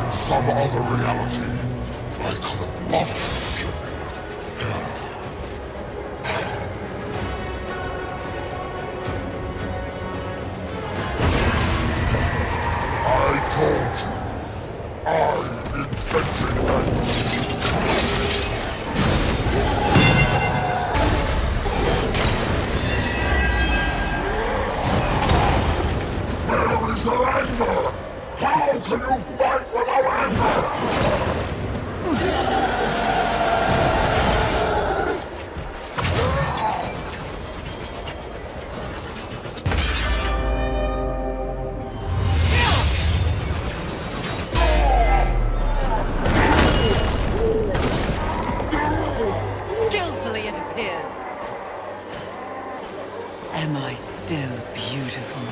In some other reality, I could have loved you, Fury. I told you. Face your anger! How can you fight without anger? Skillfully, it appears. Am I still beautiful?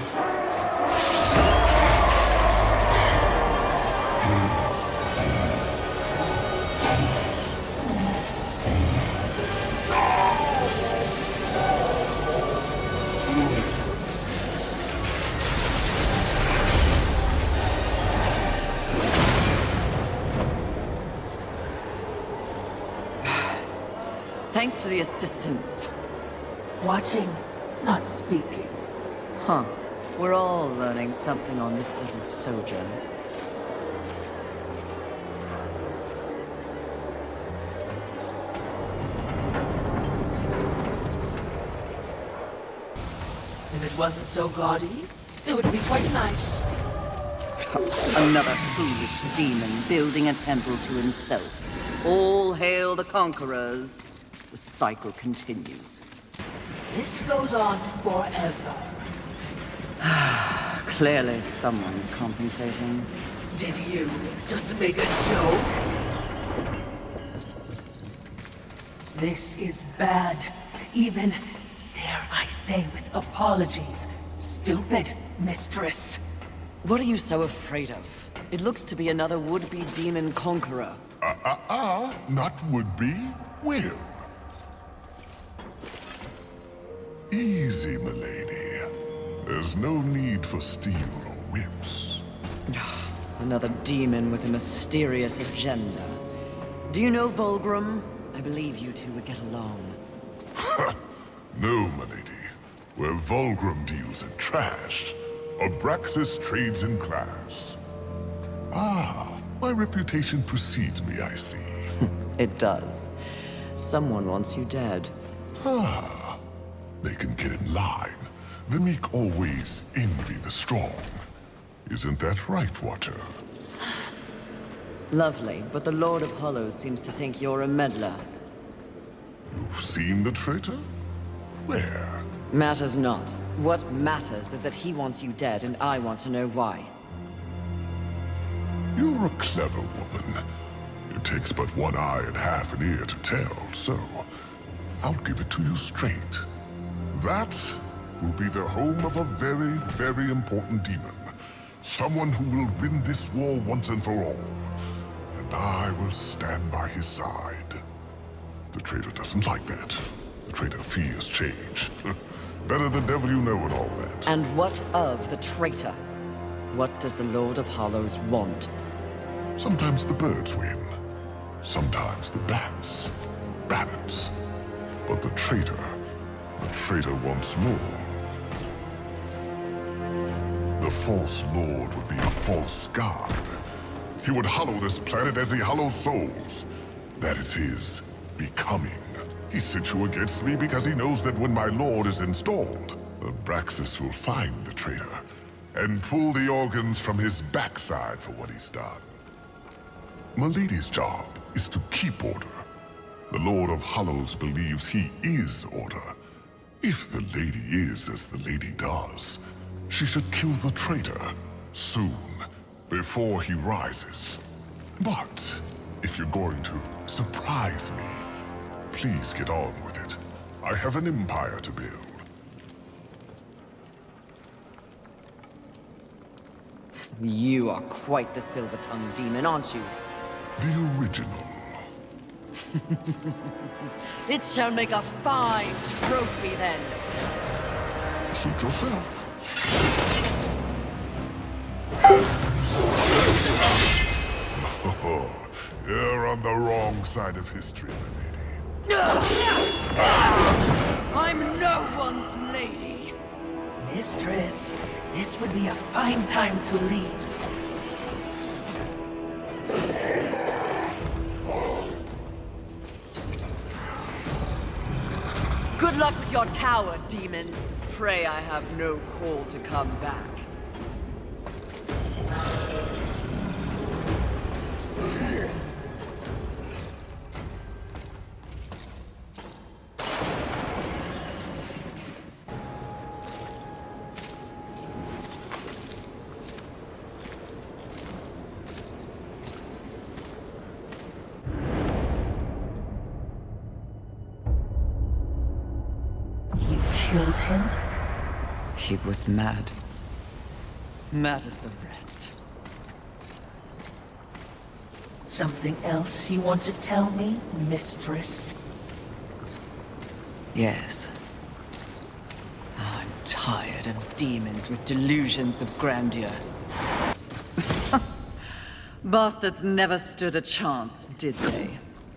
Thanks for the assistance. Watching, not speaking. Huh. We're all learning something on this little sojourn. If it wasn't so gaudy, it would be quite nice. Another foolish demon building a temple to himself. All hail the conquerors. The cycle continues. This goes on forever. Clearly someone's compensating. Did you just make a joke? This is bad. Even, dare I say with apologies, stupid, mistress. What are you so afraid of? It looks to be another would-be demon conqueror. Not would-be, will. Easy, milady. There's no need for steel or whips. Another demon with a mysterious agenda. Do you know Volgrim? I believe you two would get along. No, milady. Where Volgrim deals in trash, Abraxas trades in class. My reputation precedes me, I see. It does. Someone wants you dead. They can get in line. The meek always envy the strong. Isn't that right, Watcher? Lovely, but the Lord of Hollows seems to think you're a meddler. You've seen the traitor? Where? Matters not. What matters is that he wants you dead, and I want to know why. You're a clever woman. It takes but one eye and half an ear to tell, so I'll give it to you straight. That will be the home of a very, very important demon. Someone who will win this war once and for all. And I will stand by his side. The traitor doesn't like that. The traitor fears change. Better the devil you know and all that. And what of the traitor? What does the Lord of Hollows want? Sometimes the birds win. Sometimes the bats. Balance. But the traitor wants more. The false lord would be a false god. He would hollow this planet as he hollows souls. That is his becoming. He sent you against me because he knows that when my lord is installed, Abraxas will find the traitor and pull the organs from his backside for what he's done. Milady's job is to keep order. The Lord of Hollows believes he is order. If the lady is as the lady does, she should kill the traitor soon, before he rises. But if you're going to surprise me, please get on with it. I have an empire to build. You are quite the silver-tongued demon, aren't you? The original. It shall make a fine trophy, then. Suit yourself. Oh, you're on the wrong side of history, my lady. I'm no one's lady. Mistress, this would be a fine time to leave. Good luck with your tower, demons. Pray I have no call to come back. killed him? He was mad. Mad as the rest. Something else you want to tell me, mistress? Yes. I'm tired of demons with delusions of grandeur. Bastards never stood a chance, did they?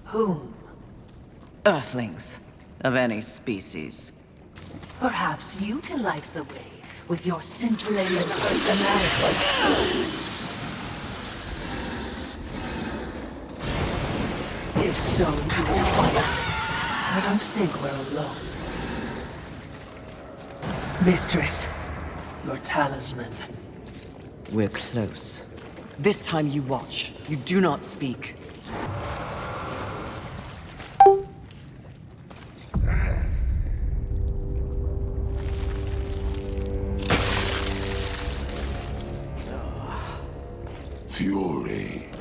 Whom? Earthlings. Of any species. Perhaps you can light the way with your scintillating personality. If so, do it quiet. I don't think we're alone. Mistress, your talisman. We're close. This time you watch. You do not speak. Fury.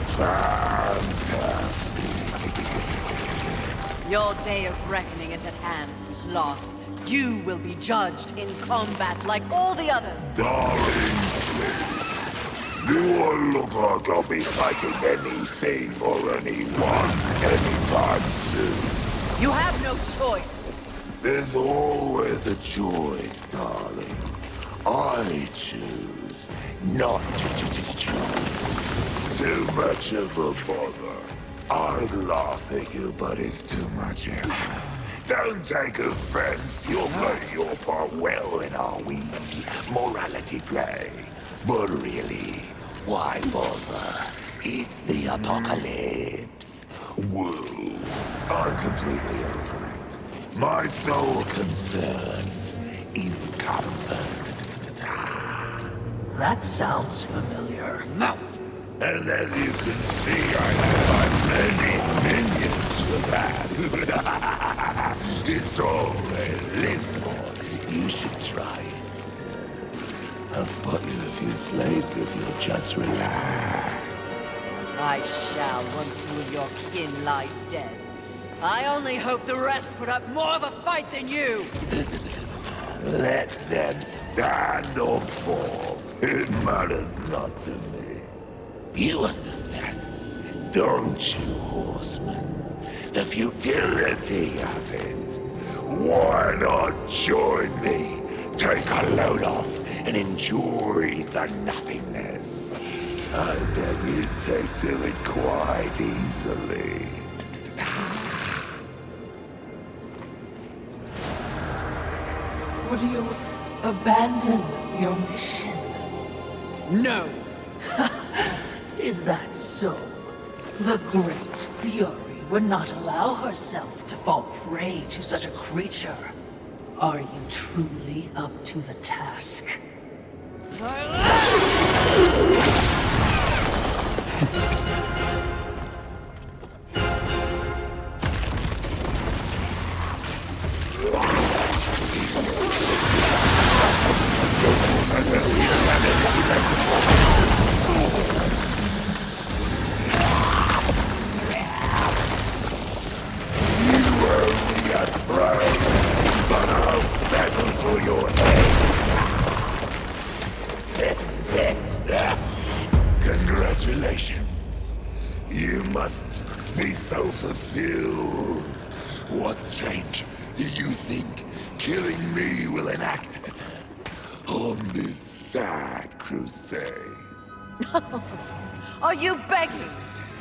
Fantastic. Your day of reckoning is at hand, Sloth. You will be judged in combat like all the others. Darling, do I look like I'll be fighting anything or anyone anytime soon? You have no choice. There's always a choice, darling. I choose not to choose. Too much of a bother. I'd laugh at you, but it's too much effort. Don't take offense. You're playing your part well in our wee morality play. But really, why bother? It's the apocalypse. Woo. I'm completely over it. My sole concern is comfort. That sounds familiar. Mouth! And as you can see, I have many minions for that. It's all I live for. You should try it. I've bought you a few slaves if you'll just relax. I shall once you and your kin lie dead. I only hope the rest put up more of a fight than you. Let them stand or fall. It matters not to me. You understand, don't you, horseman? The futility of it. Why not join me? Take a load off and enjoy the nothingness. I bet you'd take to it quite easily. Would you abandon your mission? No. Is that so? The Great Fury would not allow herself to fall prey to such a creature. Are you truly up to the task? Congratulations. You must be so fulfilled. What change do you think killing me will enact on this sad crusade? Are you begging?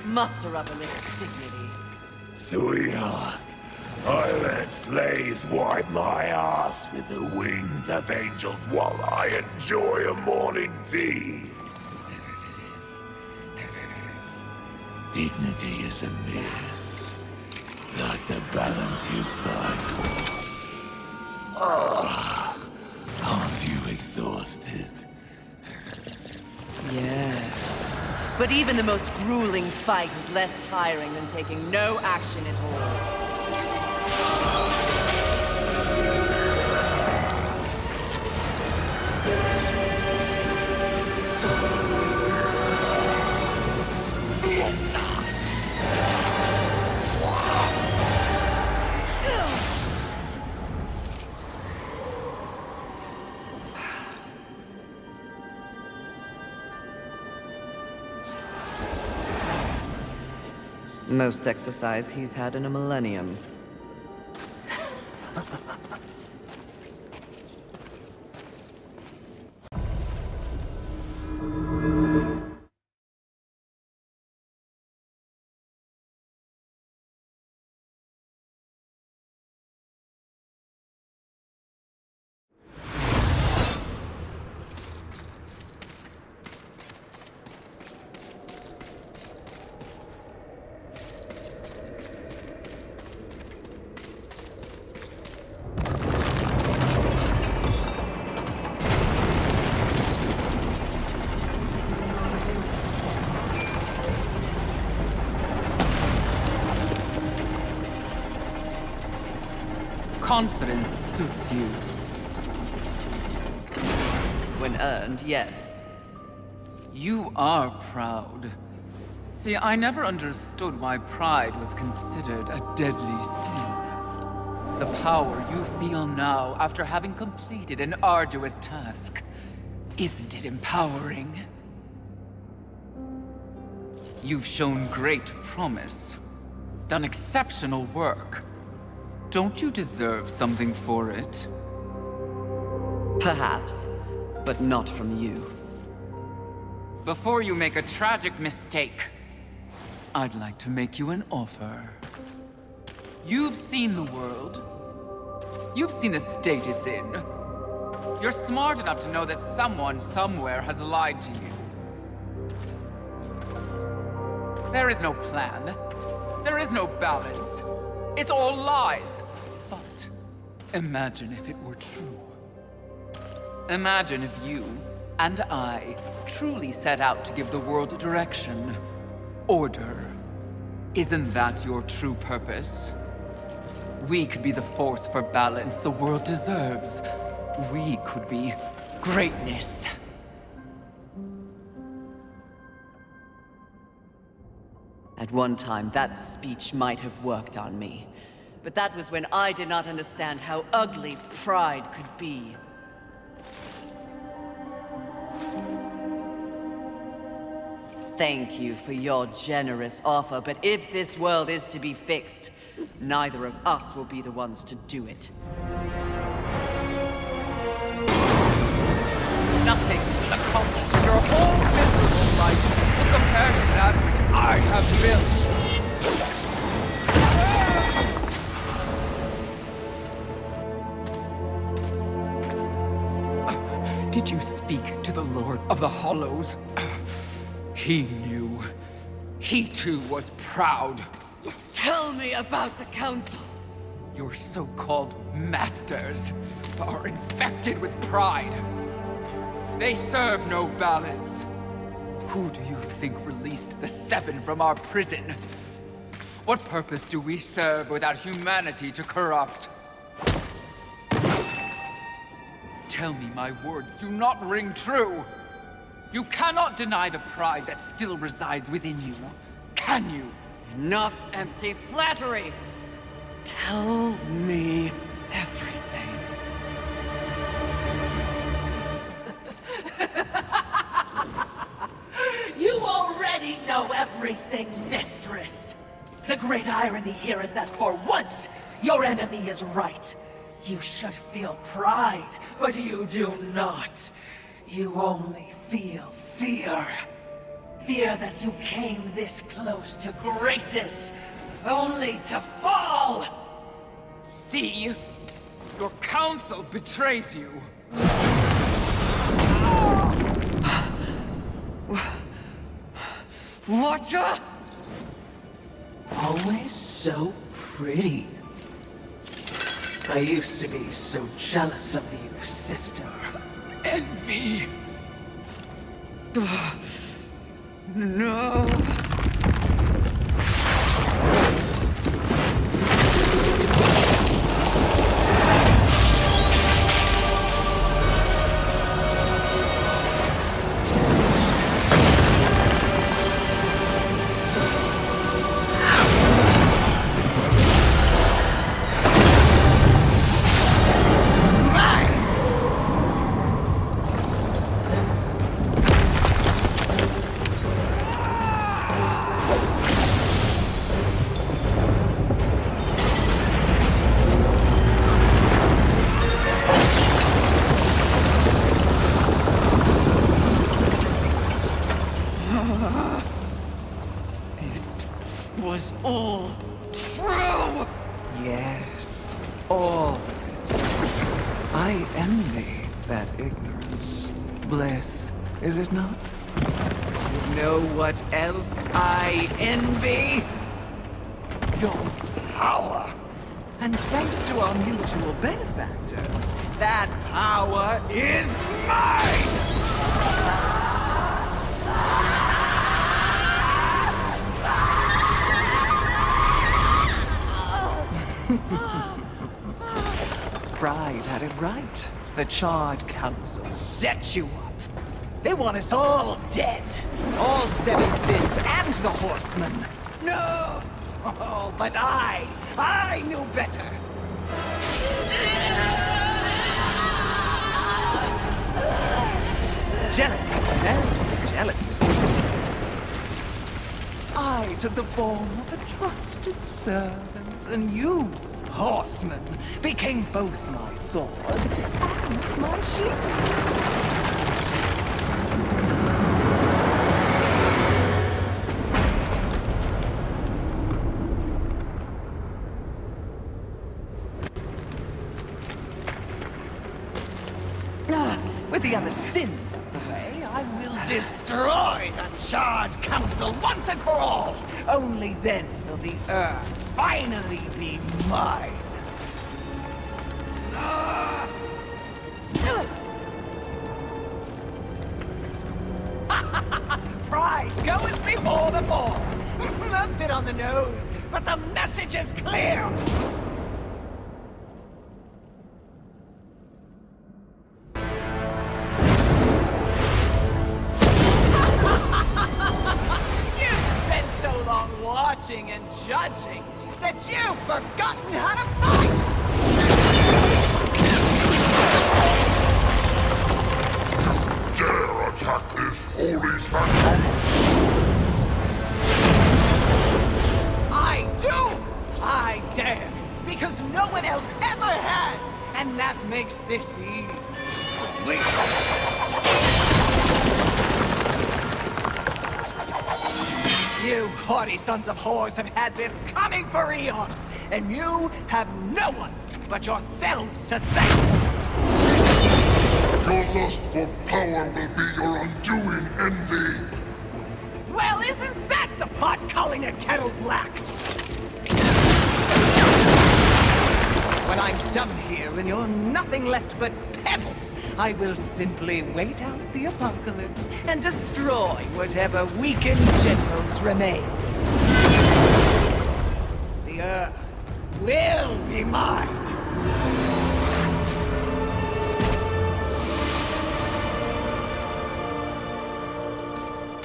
Muster up a little dignity. Sweetheart, I let slaves wipe my ass with the wings of angels while I enjoy a morning tea. Dignity is a myth, like the balance you fight for. Aren't you exhausted? Yes. But even the most grueling fight is less tiring than taking no action at all. Most exercise he's had in a millennium. Confidence suits you. When earned, yes. You are proud. See, I never understood why pride was considered a deadly sin. The power you feel now after having completed an arduous task, isn't it empowering? You've shown great promise, done exceptional work. Don't you deserve something for it? Perhaps, but not from you. Before you make a tragic mistake, I'd like to make you an offer. You've seen the world. You've seen the state it's in. You're smart enough to know that someone somewhere has lied to you. There is no plan. There is no balance. It's all lies. But imagine if it were true. Imagine if you and I truly set out to give the world direction, order. Isn't that your true purpose? We could be the force for balance the world deserves. We could be greatness. At one time, that speech might have worked on me. But that was when I did not understand how ugly pride could be. Thank you for your generous offer, but if this world is to be fixed, neither of us will be the ones to do it. Nothing accomplished your whole miserable life will compare to that which I have built. Did you speak to the Lord of the Hollows? He knew. He too was proud. Tell me about the Council. Your so-called masters are infected with pride. They serve no balance. Who do you think released the Seven from our prison? What purpose do we serve without humanity to corrupt? Tell me my words do not ring true. You cannot deny the pride that still resides within you, can you? Enough empty flattery! Tell me everything. You already know everything, mistress! The great irony here is that for once, your enemy is right. You should feel pride, but you do not. You only feel fear. Fear that you came this close to greatness, only to fall! See? Your council betrays you. Watcher? Always so pretty. I used to be so jealous of you, sister. Envy. No. I envy that ignorance. Bliss, is it not? You know what else I envy? Your power. And thanks to our mutual benefactors, that power is mine! Pride had it right. The Charred Council set you up. They want us all dead. All seven sins and the Horsemen. No! Oh, but I knew better. Jealousy, eh? Jealousy. I took the form of a trusted servant, and you, Horseman, became both my sword and my shield. With the other sins out the way, I will destroy the Charred Council once and for all! Only then will the Earth finally be mine! Pride goes before the fall! A bit on the nose, but the message is clear! And judging that you've forgotten how to fight! You dare attack this holy sanctum? I do! I dare! Because no one else ever has! And that makes this Eve sweet! You haughty sons of whores have had this coming for eons, and you have no one but yourselves to thank for it. Your lust for power will be your undoing, Envy. Well, isn't that the pot calling a kettle black? When I'm done here and you're nothing left but pebbles, I will simply wait out the apocalypse and destroy whatever weakened generals remain. The Earth will be mine!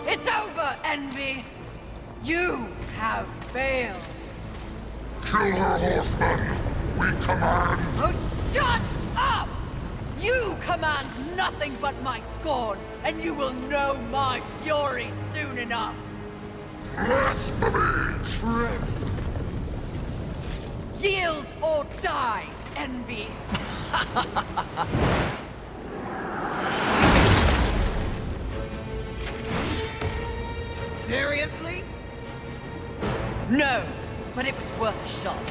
It's over, Envy! You have failed! Kill her, Horseman! We command! Oh, shut up! You command nothing but my scorn, and you will know my fury soon enough! Blasphemy! Yield or die, Envy! Seriously? No, but it was worth a shot.